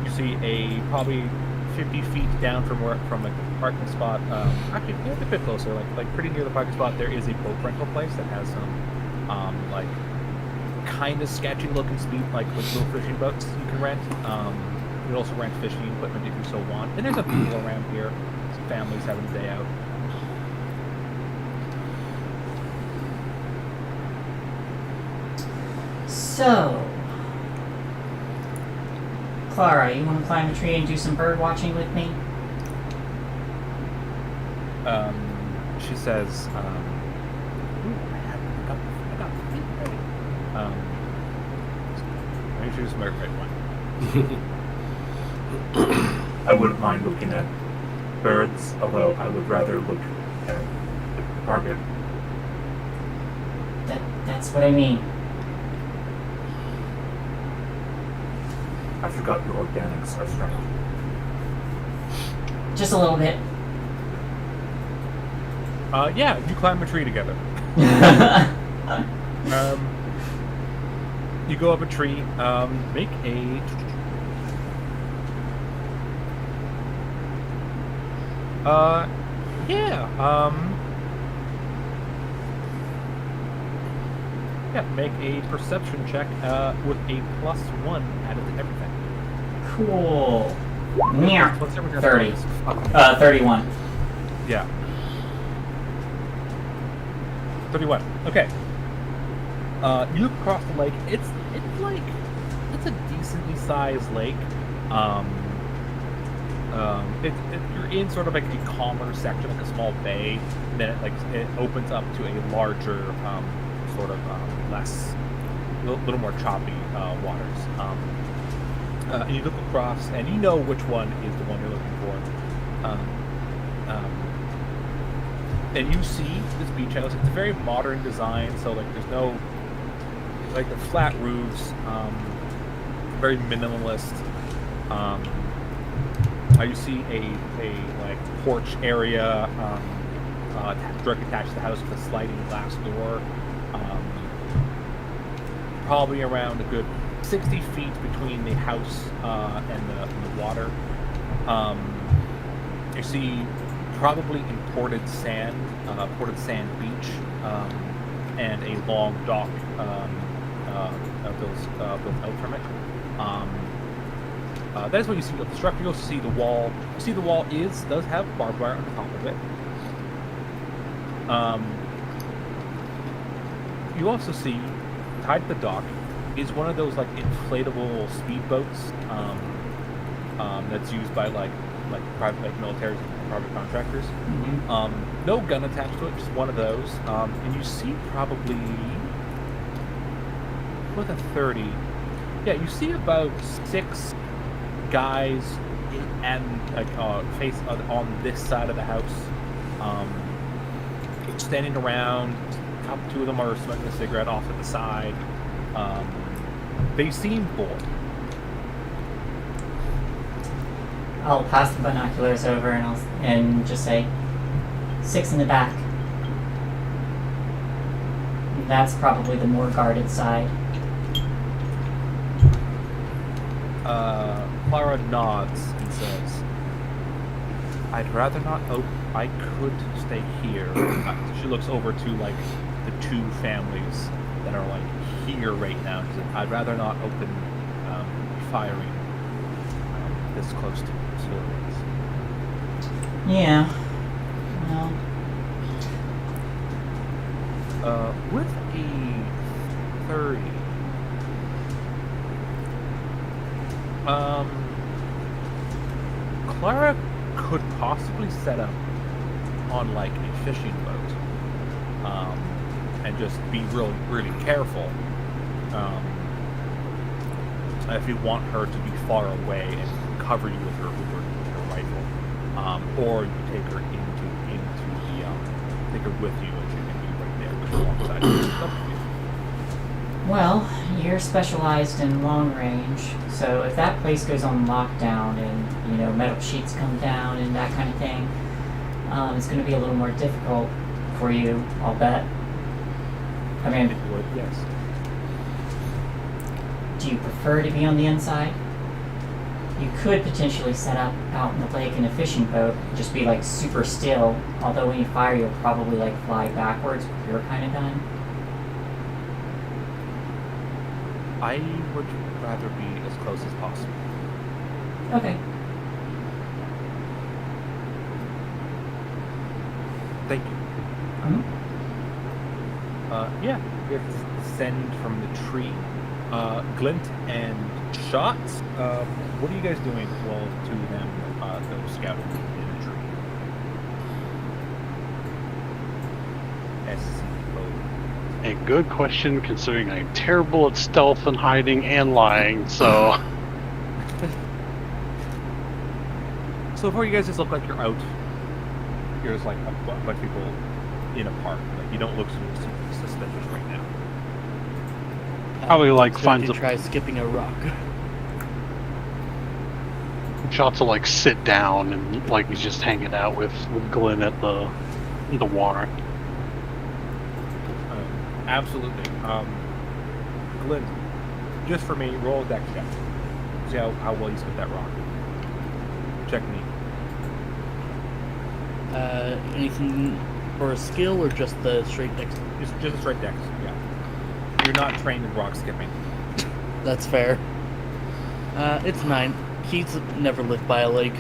You see a probably 50 feet down from like the parking spot. Actually, a bit closer, like pretty near the parking spot. There is a boat rental place that has some like kind of sketchy looking like little fishing boats you can rent. You can also rent fishing equipment if you so want. And there's a people around here. Some families having a day out. So, Clara, you want to climb a tree and do some bird watching with me? She says, ooh, I got the feet ready. Let me choose my right one. I wouldn't mind looking at birds, although I would rather look at the target. That's what I mean. I forgot your organics are strong. Just a little bit. Yeah, you climb a tree together. You go up a tree. Make a. Yeah. Yeah, make a perception check with a +1 added to everything. Cool. Yeah. What's everything 30. else? Fucking- 31. Yeah. 31. Okay. You look across the lake. It's a decently sized lake. You're in sort of like a calmer section, like a small bay. And then it opens up to a larger, sort of less, little more choppy waters. And you look across, and you know which one is the one you're looking for. And you see this beach house. It's a very modern design, so like there's no like the flat roofs, very minimalist. You see a like porch area directly attached to the house with a sliding glass door. Probably around a good 60 feet between the house and the water. You see probably imported sand beach, and a long dock built out from it. That is what you see of the structure. You also see the wall. You see the wall does have barbed wire on the top of it. You also see, tied to the dock, is one of those like inflatable speedboats that's used by like private military and private contractors. Mm-hmm. No gun attached to it, just one of those. And you see probably with a 30. Yeah, you see about 6 guys face on this side of the house, standing around. Two of them are smoking a cigarette off at the side. They seem bored. I'll pass the binoculars over and just say, 6 in the back. That's probably the more guarded side. Clara nods and says, I'd rather not I could stay here. She looks over to like the 2 families that are like here right now. She said, I'd rather not open firing this close to the facilities. Yeah. Well. With a 30, Clara could possibly set up on like a fishing boat, and just be really, really careful. If you want her to be far away and cover you with her rifle, or you take her take her with you, and she can be right there with her alongside you. It's up to you. Well, you're specialized in long range, so if that place goes on lockdown and, metal sheets come down and that kind of thing, it's going to be a little more difficult for you, I'll bet. I mean, It would, yes. do you prefer to be on the inside? You could potentially set up out in the lake in a fishing boat, just be like super still, although when you fire you'll probably like fly backwards with your kind of gun. I would rather be as close as possible. Okay. Thank you. Yeah, we have to descend from the tree. Glint and Shots, what are you guys doing while 2 of them go scouting in the tree? SCO. A good question, considering I'm terrible at stealth and hiding and lying, so... So far, you guys just look like you're out. You're just like a bunch of people in a park. Like, you don't look super suspicious right now. Probably like Going finds to a try skipping a rock. Shots will like sit down and like he's just hanging out with Glenn at the water. Absolutely. Glenn, just for me, roll a dex check. See how well you skip that rock. Check me. Anything for a skill or just the straight dex? Just a straight dex, yeah. You're not trained in rock skipping. That's fair. It's 9. Keith's never lived by a lake.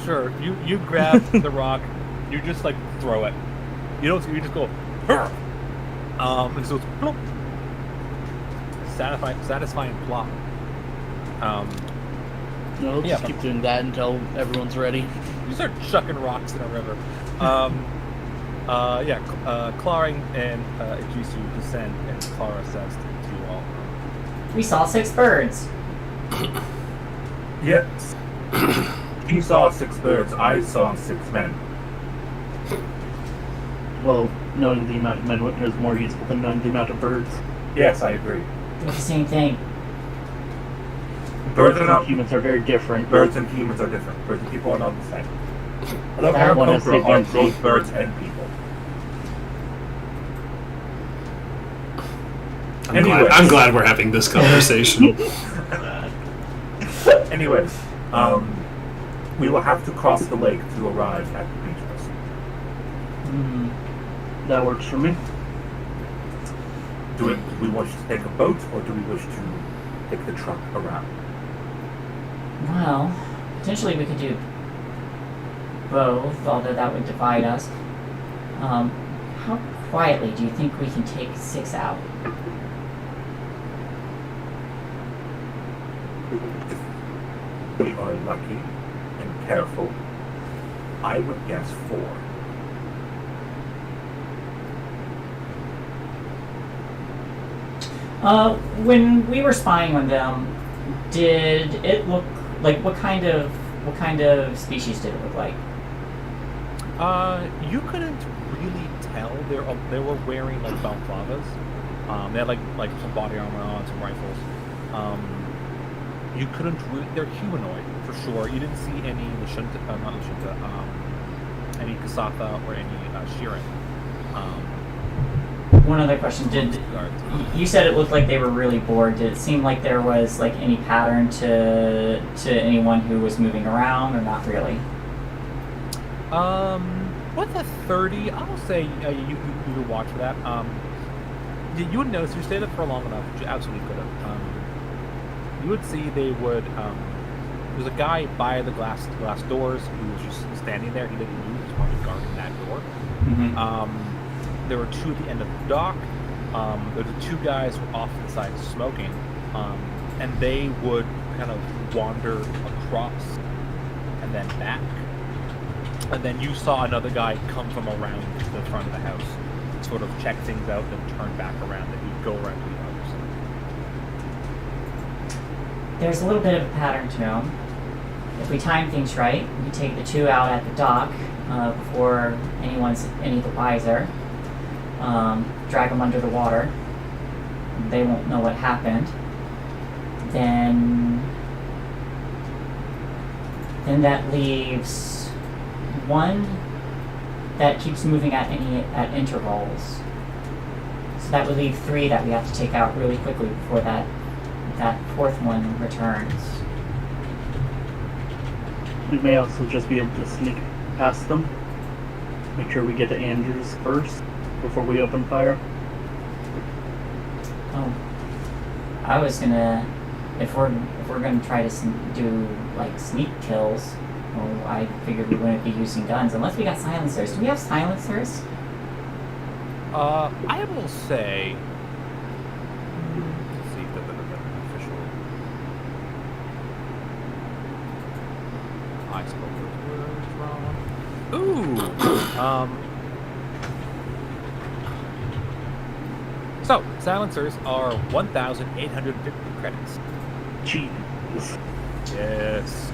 Sure, you grab the rock, you just like throw it. You don't. You just go. "Hurr!" And so it's plop. Satisfying plop. No, Yeah, just but- keep doing that until everyone's ready. You start chucking rocks in a river. Clara and Ijisu descend, and Clara says to you all, We saw 6 birds. Yes. He saw 6 birds. I saw 6 men. Well, knowing the amount of men is more useful than knowing the amount of birds. Yes, I agree. They're the same thing. Birds are and not. humans are very different. Birds and humans are different. Birds and people are not the same. Although That one has Aarakocra are sapiency. both birds and people. Anyways. I'm glad we're having this conversation. Anyways, we will have to cross the lake to arrive at the beach house. That works for me. Do we wish to take a boat, or do we wish to take the truck around? Well, potentially we could do both, although that would divide us. How quietly do you think we can take 6 out? If we are lucky and careful, I would guess 4. When we were spying on them, did it look like what kind of species did it look like? you couldn't really tell. They were wearing like balaclavas. They had like some body armor on, some rifles. You couldn't really. They're humanoid for sure. You didn't see any Lashunta, not Lashunta, any Kasatha or any Shirin. One other question: Did you said it looked like they were really bored? Did it seem like there was like any pattern to anyone who was moving around, or not really? With a 30, I'll say you could watch for that. You would notice if you stayed up for long enough, which you absolutely could have. You would see they would. There's a guy by the glass doors who was just standing there. He didn't move. He was probably guarding that door. Mm-hmm. There were 2 at the end of the dock. There were 2 guys who were off to the side smoking, and they would kind of wander across and then back. And then you saw another guy come from around the front of the house, sort of check things out, then turn back around, and he'd go around to the other side. There's a little bit of a pattern to them. If we time things right, we take the 2 out at the dock before anyone's any the wiser. Drag them under the water. They won't know what happened. Then that leaves 1 that keeps moving at intervals. So that would leave 3 that we have to take out really quickly before that 4th one returns. We may also just be able to sneak past them. Make sure we get to Andrews first before we open fire. Oh, I was gonna, if we're gonna try to do like sneak kills, well, I figured we wouldn't be using guns unless we got silencers. Do we have silencers? I will say. Let's see the official. I spoke those words wrong. Ooh. So silencers are 1,850 credits. Jeez. Yes.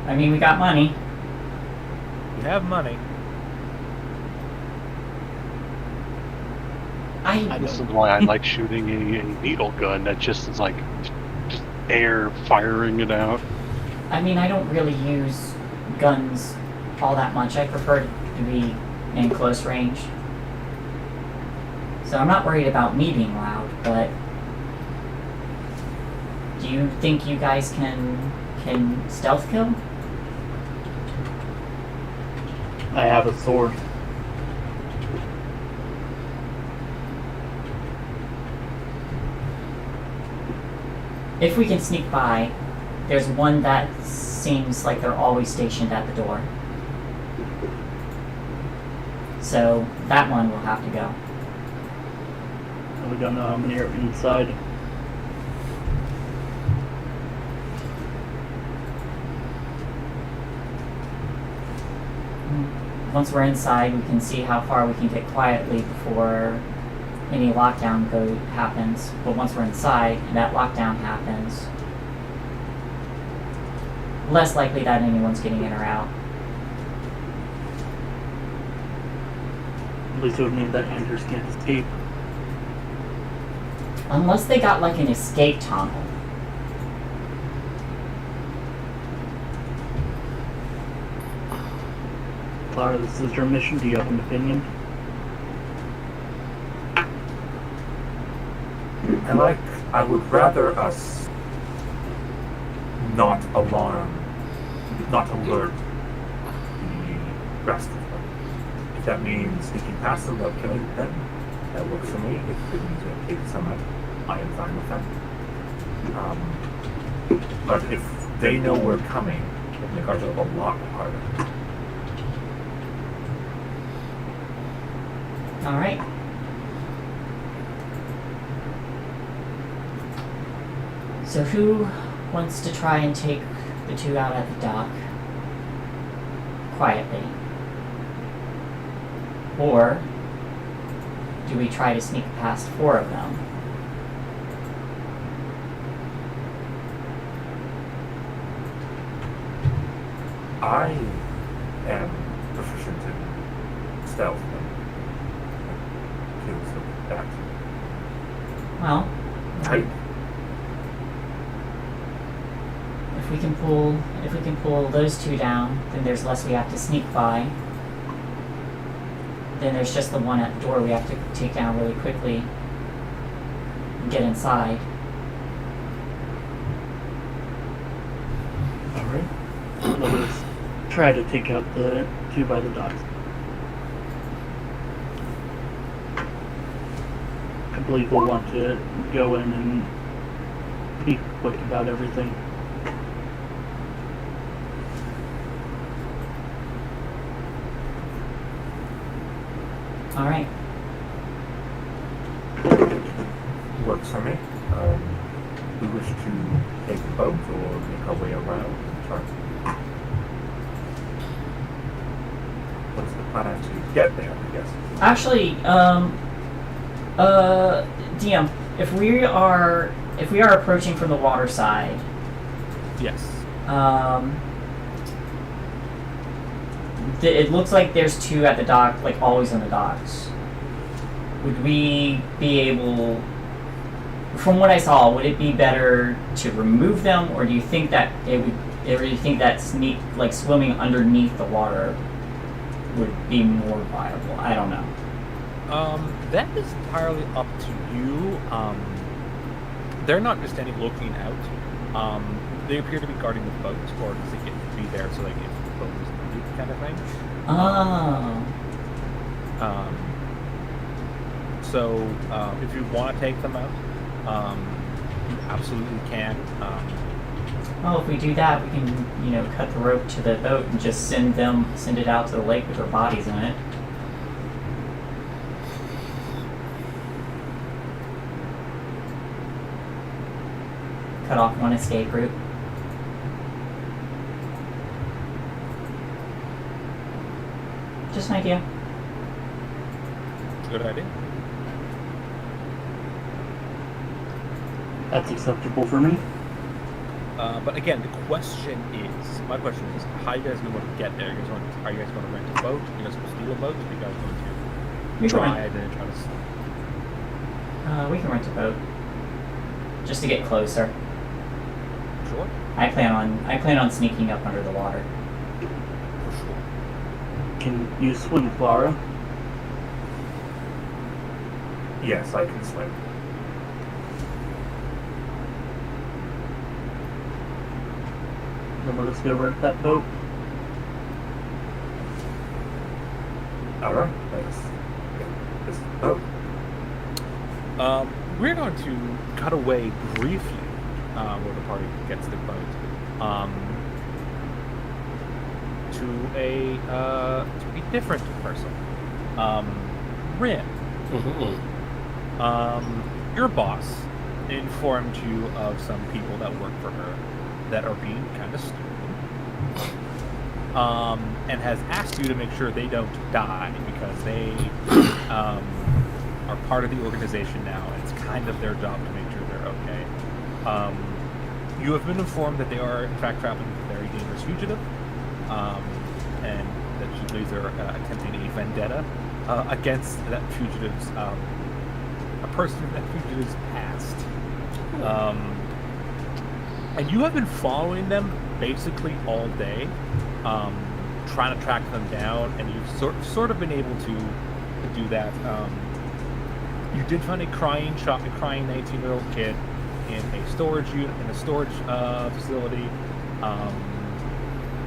I mean, we got money. You have money. This is why I like shooting a needle gun that just is like just air firing it out. I mean, I don't really use guns all that much. I prefer to be in close range. So I'm not worried about me being loud, but do you think you guys can stealth kill? I have a sword. if we can sneak by, there's one that seems like they're always stationed at the door. So that one will have to go. We don't know how many are inside. Once we're inside, we can see how far we can get quietly before any lockdown code happens. But once we're inside and that lockdown happens, less likely that anyone's getting in or out. At least it would mean that hunters can't escape. Unless they got like an escape tunnel. Clara, this is your mission. Do you have an opinion? I would rather us not alert the rest of them. If that means sneaking past them without killing them, that works for me. If it means we take some out, I am fine with that. But if they know we're coming, it makes our job a lot harder. Alright. So who wants to try and take the two out at the dock quietly? Or do we try to sneak past 4 of them? I am proficient in stealth and kills of that Well, type. if we can pull those 2 down, then there's less we have to sneak by. Then there's just the one at the door we have to take down really quickly and get inside. Alright. Let us try to take out the 2 by the docks. I believe we'll want to go in and be quick about everything. Alright. Works for me. We wish to take the boat or make our way around and try. What's the plan to get there, I guess? Actually, DM, if we are approaching from the water side, Yes. it looks like there's 2 at the dock, like always on the docks. Would we be able, from what I saw, would it be better to remove them, or do you think that swimming underneath the water would be more viable? I don't know. That is entirely up to you. They're not just standing looking out. They appear to be guarding the boat, or does it get to be there so like if the boat is needed kind of thing? Oh. So if you want to take them out, you absolutely can. Well, if we do that, we can, cut the rope to the boat and just send it out to the lake with their bodies in it. Cut off one escape route. Just an idea. Good idea. That's acceptable for me. But again, my question is, how are you guys going to get there? Are you guys going to rent a boat? Are you guys going to steal a boat? Are you guys going to drive and try to... We can rent a boat. Just to get closer. Sure. I plan on sneaking up under the water. For sure. Can you swim, Clara? Yes, I can swim. Then let us go rent that boat. Alright, let's get this boat. We're going to cut away briefly where the party gets the boat, to a different person, Rin. Your boss informed you of some people that work for her that are being kind of stupid, and has asked you to make sure they don't die because they are part of the organization now, and it's kind of their job to make sure they're okay. You have been informed that they are in fact traveling with a very dangerous fugitive, and that she believes they're attempting a vendetta against that fugitive's a person from that fugitive's past. And you have been following them basically all day, trying to track them down, and you've sort of been able to do that. You did find a crying 19-year-old kid in a storage unit, in a storage facility.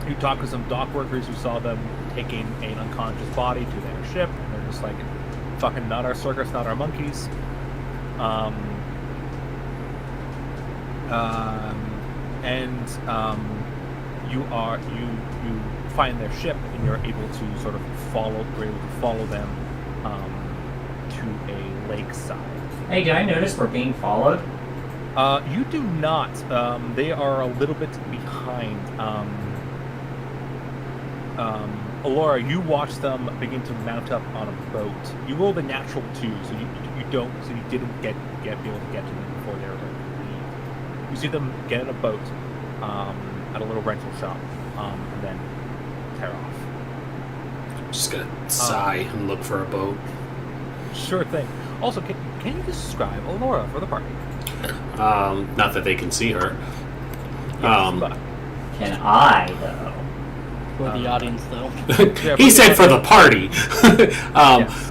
You talked to some dock workers who saw them taking an unconscious body to their ship, and they're just like, fucking not our circus, not our monkeys. You find their ship, and you're able to sort of follow them to a lakeside. Hey, did I notice we're being followed? You do not. They are a little bit behind. Alora, you watch them begin to mount up on a boat. You rolled a natural 2, so you didn't be able to get to them before they were ready to leave. You see them get in a boat at a little rental shop, and then tear off. I'm just gonna sigh and look for a boat. Sure thing. Also, can you describe Alora for the party? Not that they can see her. But Can I, though? For the audience, though. He said for the party.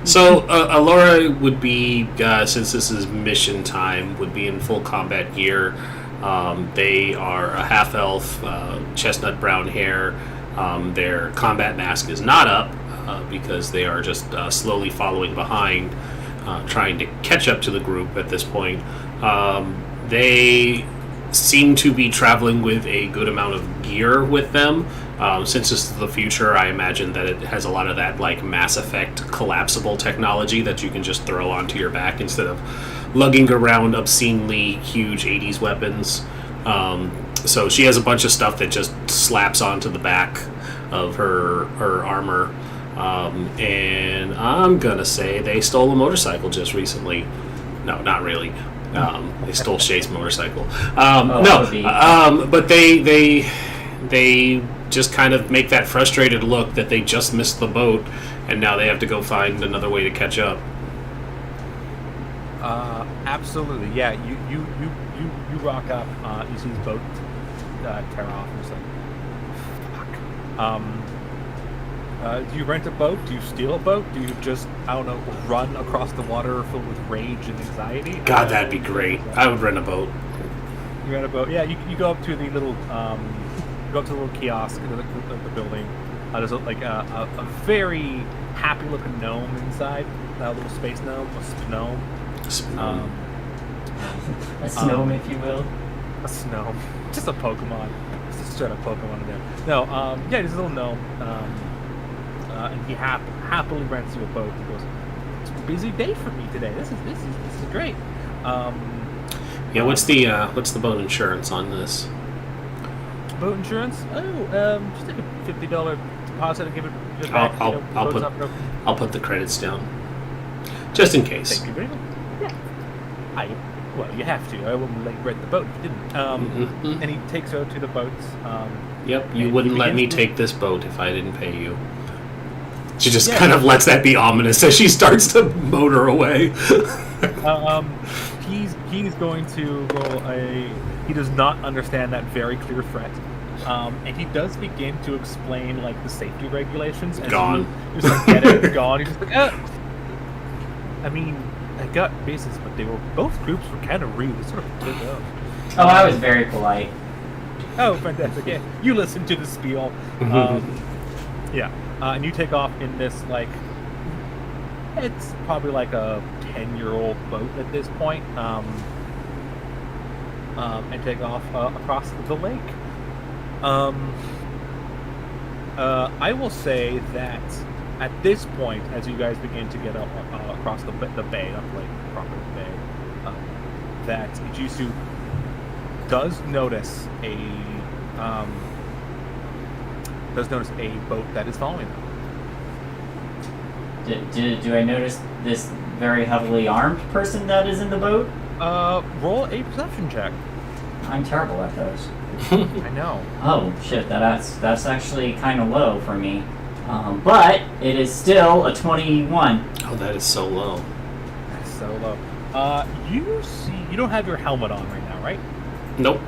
So Alora would be, since this is mission time, would be in full combat gear. They are a half-elf, chestnut brown hair. Their combat mask is not up because they are just slowly following behind, trying to catch up to the group at this point. They seem to be traveling with a good amount of gear with them. Since this is the future, I imagine that it has a lot of that like Mass Effect collapsible technology that you can just throw onto your back instead of lugging around obscenely huge 80s weapons. So she has a bunch of stuff that just slaps onto the back of her armor. And I'm gonna say they stole a motorcycle just recently. No, not really. They stole Shay's motorcycle. But they just kind of make that frustrated look that they just missed the boat, and now they have to go find another way to catch up. Absolutely, yeah. You rock up. You see the boat tear off. And it's like, fuck. Do you rent a boat? Do you steal a boat? Do you just, I don't know, run across the water filled with rage and anxiety? God, that'd be great. I would rent a boat. You rent a boat? Yeah. You go up to the little kiosk in the building. There's a very happy-looking gnome inside. A little space gnome, a gnome. A snowman, if you will. A snow. Just a Pokemon. Just a straight up Pokemon in there. No, yeah, he's a little gnome. And he happily rents you a boat. He goes, "It's a busy day for me today. This is great." Yeah, what's the boat insurance on this? Boat insurance? Oh, just take a $50 deposit and give it back. I'll put the credits down, just in case. Thank you very much. Yeah. Well, you have to. I wouldn't let you rent the boat if you didn't. And he takes her to the boats. Yep, you wouldn't let me take this boat if I didn't pay you. She just kind of lets that be ominous as she starts to motor away. He's going to roll a... He does not understand that very clear threat. And he does begin to explain, like, the safety regulations. Gone. He's like, get it, gone. He's just like, I mean, I got bases, but both groups were kind of rude. They sort of took off. Oh, I was very polite. Oh, fantastic. Yeah, you listen to the spiel. Yeah. And you take off in this, like, it's probably like a 10-year-old boat at this point. and take off across the lake. I will say that at this point, as you guys begin to get up across the bay, not the lake, proper bay, that Ichisu does notice a boat that is following them. Do I notice this very heavily armed person that is in the boat? Roll a perception check. I'm terrible at those. I know. Oh shit, that's actually kind of low for me. But it is still a 21. Oh, that is so low. That's so low. You don't have your helmet on right now, right? Nope.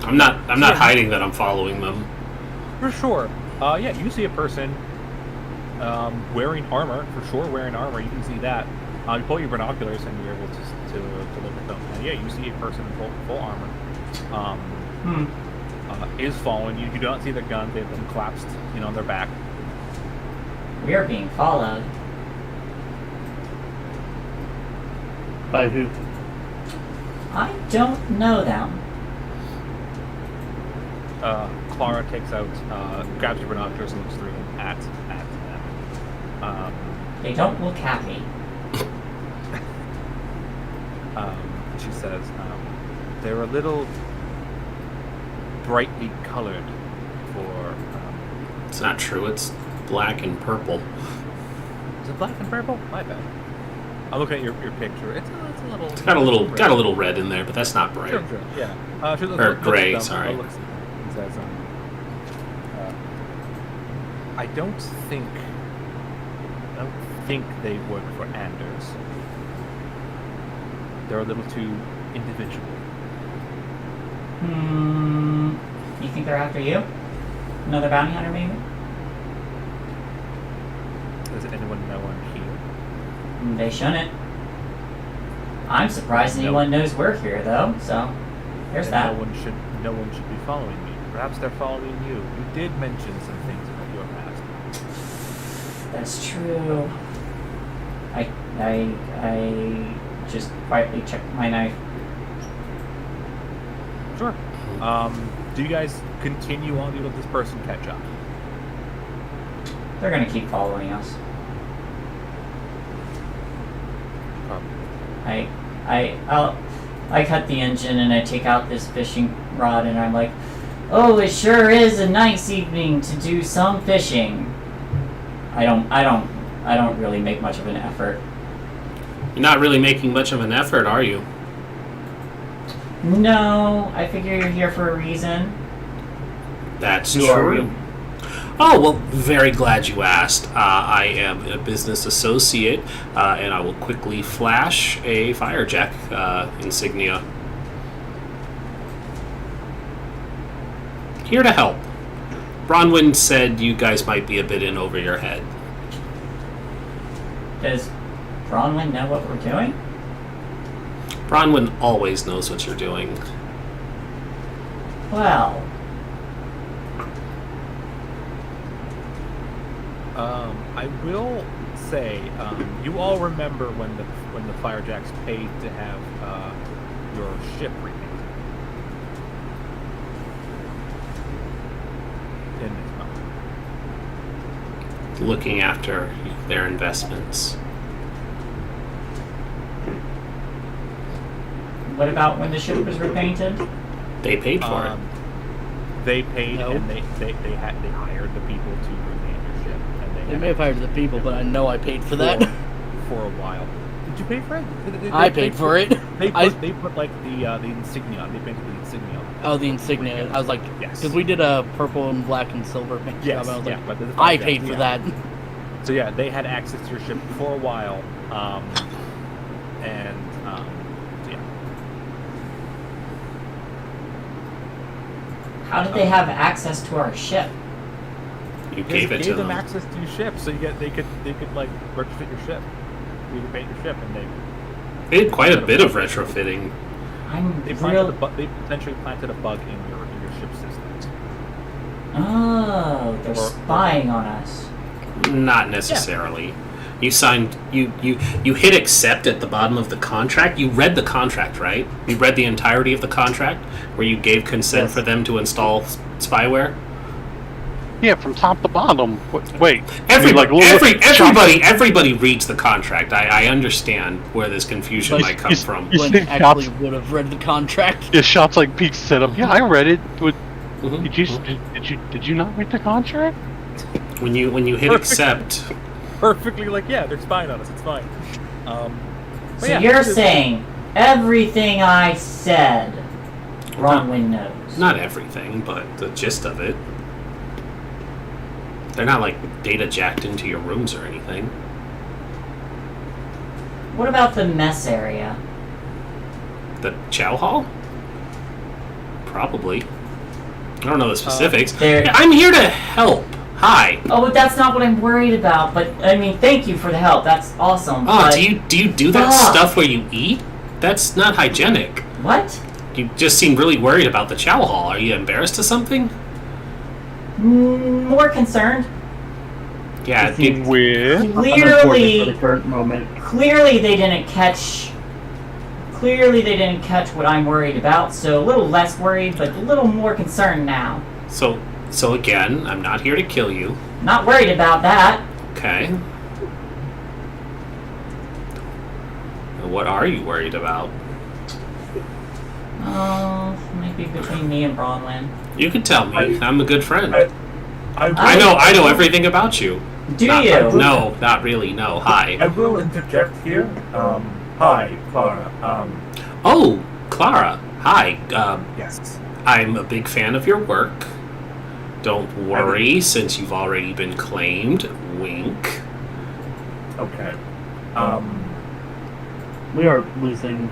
I'm not hiding that I'm following them. For sure. Yeah, you see a person wearing armor, for sure wearing armor, you can see that. You pull your binoculars and you're able to look at them. And yeah, you see a person in full armor. Is following you. You don't see their gun, they have them collapsed, on their back. We are being followed. By who? I don't know them. Clara takes out, grabs your binoculars and looks through them at them. They don't look happy. She says, they're a little brightly colored for... It's not true. It's black and purple. Is it black and purple? My bad. I'm looking at your picture. It's a little... It's got a little red in there, but that's not bright. Sure, yeah. Or gray, sorry. It says, I don't think they work for Anders. They're a little too individual. You think they're after you? Another bounty hunter, maybe? Does anyone know I'm here? They shouldn't. I'm surprised anyone knows we're here, though. So, there's that. No one should be following me. Perhaps they're following you. You did mention some things about your past. That's true. I just quietly checked my knife. Sure. Do you guys continue on to let this person catch up? They're gonna keep following us. I cut the engine and I take out this fishing rod and I'm like, oh, it sure is a nice evening to do some fishing. I don't really make much of an effort. You're not really making much of an effort, are you? No, I figure you're here for a reason. That's Who are true. you? Oh, well, very glad you asked. I am a business associate, and I will quickly flash a Firejack insignia. Here to help. Bronwyn said you guys might be a bit in over your head. Does Bronwyn know what we're doing? Bronwyn always knows what you're doing. Well, I will say, you all remember when the Firejacks paid to have your ship repainted in this month. Looking after their investments. what about when the ship was repainted? They paid for it. They paid, No. and they hired the people to repaint your ship, and They may have hired the people, but I know I paid for that. for a while. Did you pay for it? I paid for it. They put like the insignia on. They painted the insignia on. Oh, the insignia. I was like, Yes. because we did a purple and black and silver paint Yes, job. I was yeah, like, but the I Firejacks, paid for yeah. that. So yeah, they had access to your ship for a while, and so yeah. How did they have access to our ship? You gave it to them them. access to your ship, so they could like retrofit your ship. You could paint your ship, and They did quite a bit of retrofitting. they potentially planted a bug in your ship systems. Oh, they're spying on us. Not necessarily. You signed. You hit accept at the bottom of the contract. You read the contract, right? You read the entirety of the contract, where you gave consent Yes. for them to install spyware. Yeah, from top to bottom. Wait. Everybody reads the contract. I understand where this confusion Like, might come from. you Glenn think actually shots- would have read the contract. Yeah, shots like Pete set up. Yeah, I read it. Mhm. Did you not read the contract? When you hit Perfect. accept, Perfectly, like, yeah, they're spying on us. It's fine. But So yeah, you're this is- saying everything I said, Bronwyn knows. not everything, but the gist of it. They're not like data jacked into your rooms or anything. What about the mess area? The chow hall? Probably. I don't know the specifics. there- Yeah, I'm here to help. Hi. Oh, that's not what I'm worried about. But I mean, thank you for the help. That's awesome. Oh, but do you do that Fuck. stuff where you eat? That's not hygienic. what? You just seem really worried about the chow hall. Are you embarrassed of something? More concerned. Yeah. It seems With unimportant for the Clearly, current moment. clearly they didn't catch. Clearly they didn't catch what I'm worried about. So a little less worried, but a little more concerned now. So again, I'm not here to kill you. Not worried about that. Okay. What are you worried about? Oh, maybe between me and Bronwyn. You can tell me. I'm a good friend. I know everything about you. Do Not- you? No, not really. No. Hi. I will interject here. Hi, Clara. Oh, Clara. Hi. Yes. I'm a big fan of your work. Don't worry, since you've already been claimed. Wink. Okay. We are losing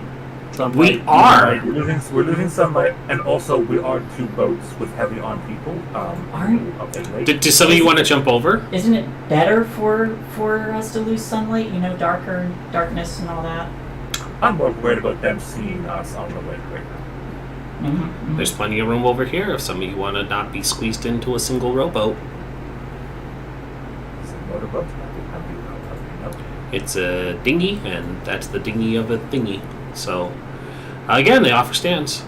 sunlight. We are. We're losing sunlight, and also we are two boats with heavy on people. Aren't- of a lake. Do some of you want to jump over? Isn't it better for us to lose sunlight? You know, darkness and all that. I'm more worried about them seeing us on the lake right now. Mm-hmm. There's plenty of room over here if some of you want to not be squeezed into a single rowboat. Is it a motorboat? How do you know? It's a dinghy, and that's the dinghy of a thingy. So, again, they offer stands.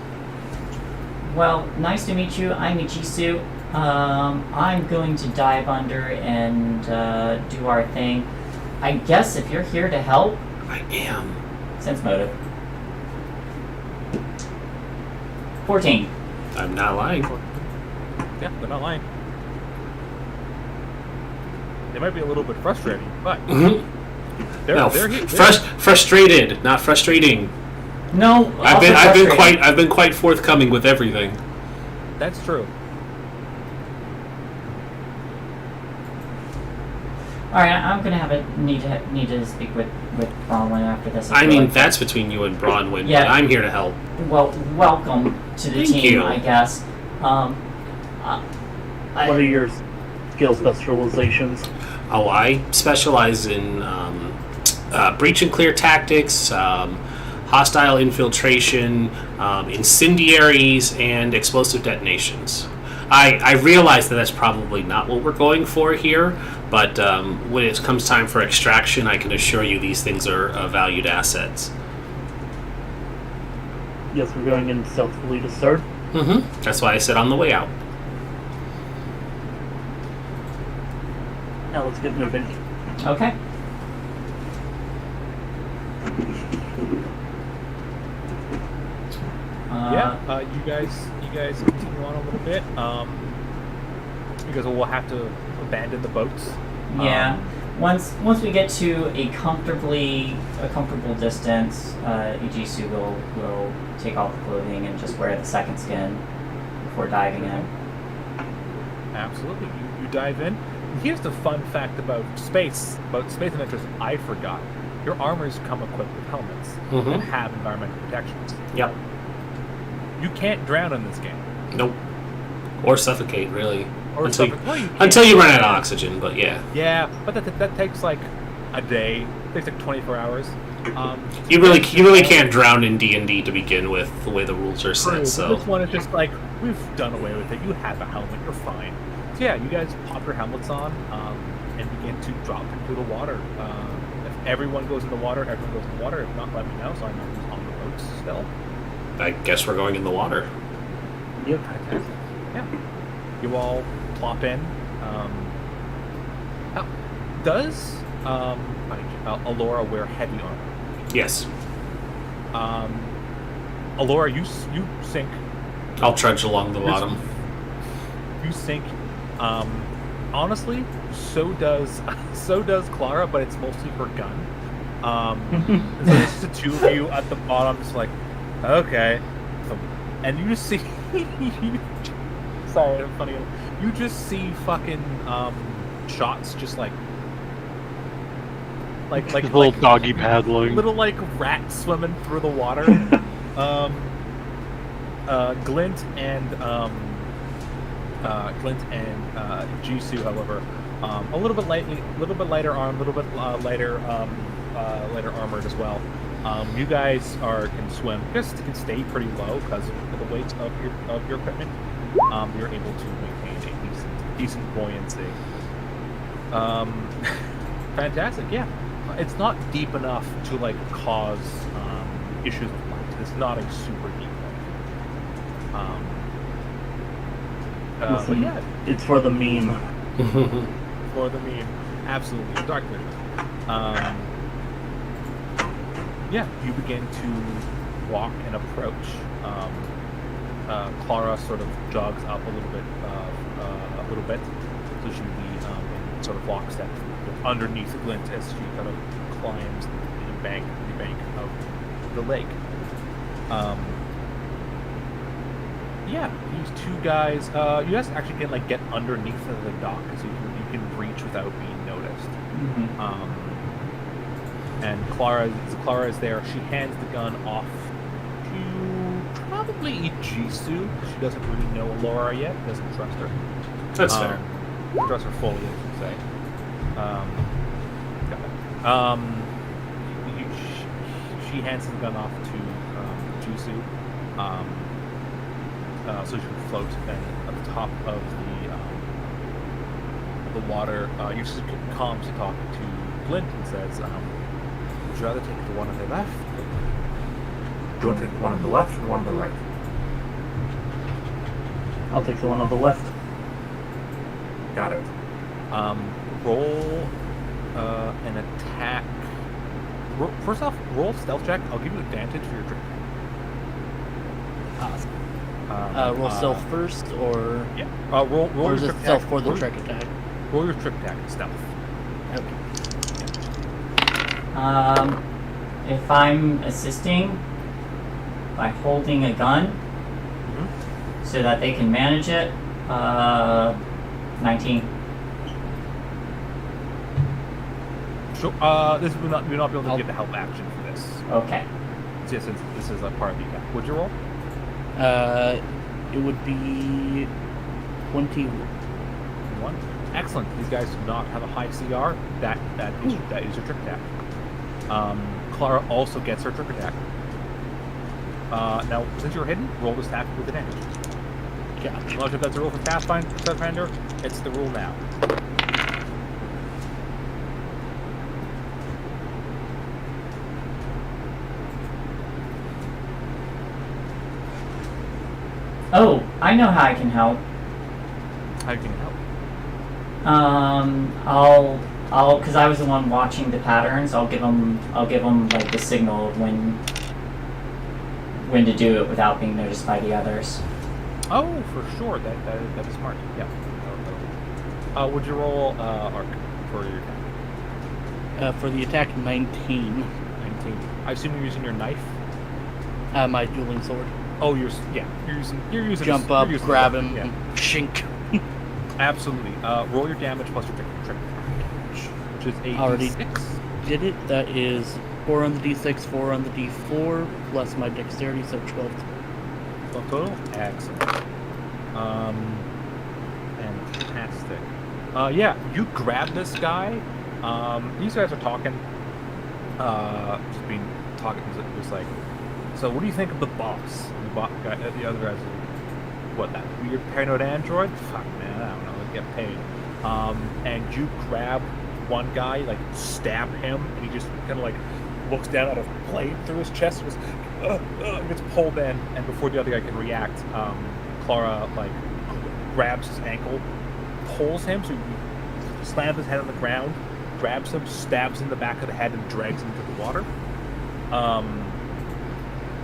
Well, nice to meet you. I'm Ichisu. I'm going to dive under and do our thing. I guess if you're here to help, I am. sense motive. 14. I'm not lying. Yeah, they're not lying. They might be a little bit frustrating, but Mhm. they're, No, they're here. frustrated, not frustrating. No, I've also been frustrating. I've been quite forthcoming with everything. That's true. All right, I'm gonna need to speak with Bronwyn after this. I feel mean, like- that's between you and Bronwyn, Yeah. but I'm here to help. well, welcome to the Thank team. you. I guess. What are your skill specializations? Oh, I specialize in breach and clear tactics, hostile infiltration, incendiaries, and explosive detonations. I realize that that's probably not what we're going for here, but when it comes time for extraction, I can assure you these things are valued assets. Yes, we're going in stealthily to start. Mm-hmm. That's why I said on the way out. Now let's get moving. Okay. You guys continue on a little bit. Because we'll have to abandon the boats. Yeah. Once we get to a comfortable distance, Ijisu will take off the clothing and just wear the second skin before diving in. Absolutely. You dive in. And here's the fun fact about space adventures I forgot. Your armors come equipped with helmets Mhm. and have environmental protections. Yep. You can't drown in this game. Nope. Or suffocate, really. Or Until something. Well, you can. Until you run out of oxygen, but yeah. Yeah, but that takes like a day. It takes like 24 hours. You really can't drown in D&D to begin with, the way the rules are True, set, so... this one is just like, we've done away with it. You have a helmet, you're fine. So yeah, you guys pop your helmets on. and begin to drop into the water. If everyone goes in the water, everyone goes in the water. If not, let me know so I know who's on the boats still. I guess we're going in the water. Yep. Fantastic. Yeah. You all plop in. Does Alora wear heavy armor? Yes. Alora, you sink. I'll trudge along the bottom. You sink. Honestly, so does Clara, but it's mostly her gun. So it's just the two of you at the bottom, just like, okay. And you just see, sorry, I'm funny. You just see fucking shots, just like little doggy paddling, little like rats swimming through the water. Glint and Jisoo, however, a little bit lighter armed, a little bit lighter armored as well. You guys can swim, just can stay pretty low because of the weight of your equipment. You're able to maintain a decent buoyancy. Fantastic, yeah. It's not deep enough to like cause issues with light. It's not a super deep lake. But yeah, It's for the meme. for the meme, absolutely dark vision. Yeah, you begin to walk and approach. Clara sort of jogs up a little bit, so she'll be in sort of lockstep underneath Glint as she kind of climbs the bank of the lake. Yeah, these two guys. You guys actually can like get underneath of the dock, so you can reach without being noticed. Mm-hmm. And Clara is there. She hands the gun off to probably Jisoo. She doesn't really know Alora yet. Doesn't trust her. That's fair. Trust her fully, I should say. She hands the gun off to Jisoo. So she can float and at the top of the water. Uses comms to talk to Glint and says, would you rather take the one on the left? Do you want to take the one on the left or the one on the right? I'll take the one on the left. Got it. Roll an attack. First off, roll stealth check. I'll give you advantage for your trick. Roll stealth first, or Yeah. Roll or is your it trick stealth attack. for the trick attack? Roll your trick attack. Stealth. Okay. If I'm assisting by holding a gun so that they can manage it, 19. So, this will not be able to get the help action for this. Okay. Since this is a part of the attack. What'd you roll? It would be 21. 1. Excellent. These guys do not have a high CR. That is your trick attack. Clara also gets her trick attack. Now, since you're hidden, roll this attack with advantage. Gotcha. I'm not sure if that's a rule for Starfinder. It's the rule now. Oh, I know how I can help. How can you help? I'll, because I was the one watching the patterns. I'll give them like the signal of when to do it without being noticed by the others. Oh, for sure. That is smart. Yeah. Would you roll arc for your attack? For the attack, 19. 19. I assume you're using your knife. My dueling sword. Oh, you're using Jump up, you're using grab the- him, Yeah. shink. Absolutely. Roll your damage plus your trick damage, which is a Already D6. did it. That is 4 on the d6, 4 on the d4, plus my dexterity, so 12. 12 total. Excellent. Fantastic. Yeah, you grab this guy. These guys are talking. Just being talking. Just like, so what do you think of the boss? The other guys are like, what, that weird paranoid android? Fuck, man, I don't know. They get paid. and you grab one guy, like stab him, and he just kind of like looks down at a blade through his chest, and just gets pulled in, and before the other guy can react, Clara like grabs his ankle, pulls him, so he slams his head on the ground, grabs him, stabs him in the back of the head, and drags him into the water.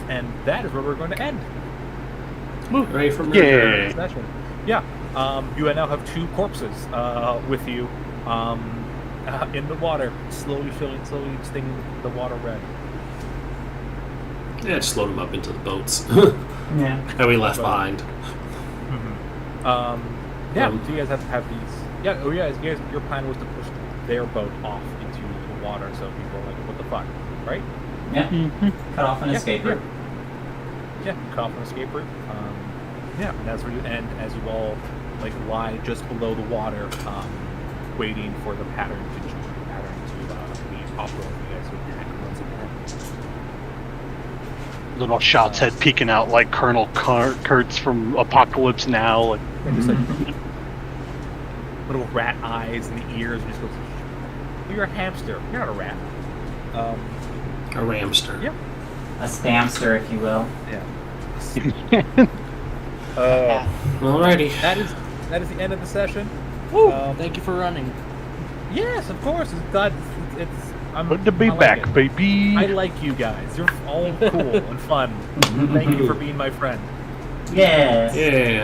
And that is where we're going to end. Ready for Yeah. Session. Yeah. You now have 2 corpses with you in the water, slowly stinging the water red. Yeah, just load them up into the boats Yeah. that we left behind. So you guys have these. Yeah, you guys, your plan was to push their boat off into the water, so people are like, what the fuck, right? Yeah. Cut off an escape route. Yeah, cut off an escape route. Yeah, and that's where you end, as you all like lie just below the water, waiting for the pattern to be operative for you guys to attack once again. Little Shot's head peeking out like Colonel Kurtz from Apocalypse Now. Like, And just like little rat eyes and the ears, and just goes, "You're a hamster. You're not a rat." A ramster. Yep. A spamster, if you will. Yeah. Alrighty. That is the end of the session. Woo! Thank you for running. Yes, of course. I'm good to be I like back, it. baby. I like you guys. You're all cool and fun. Thank you for being my friend. Yes. Yeah.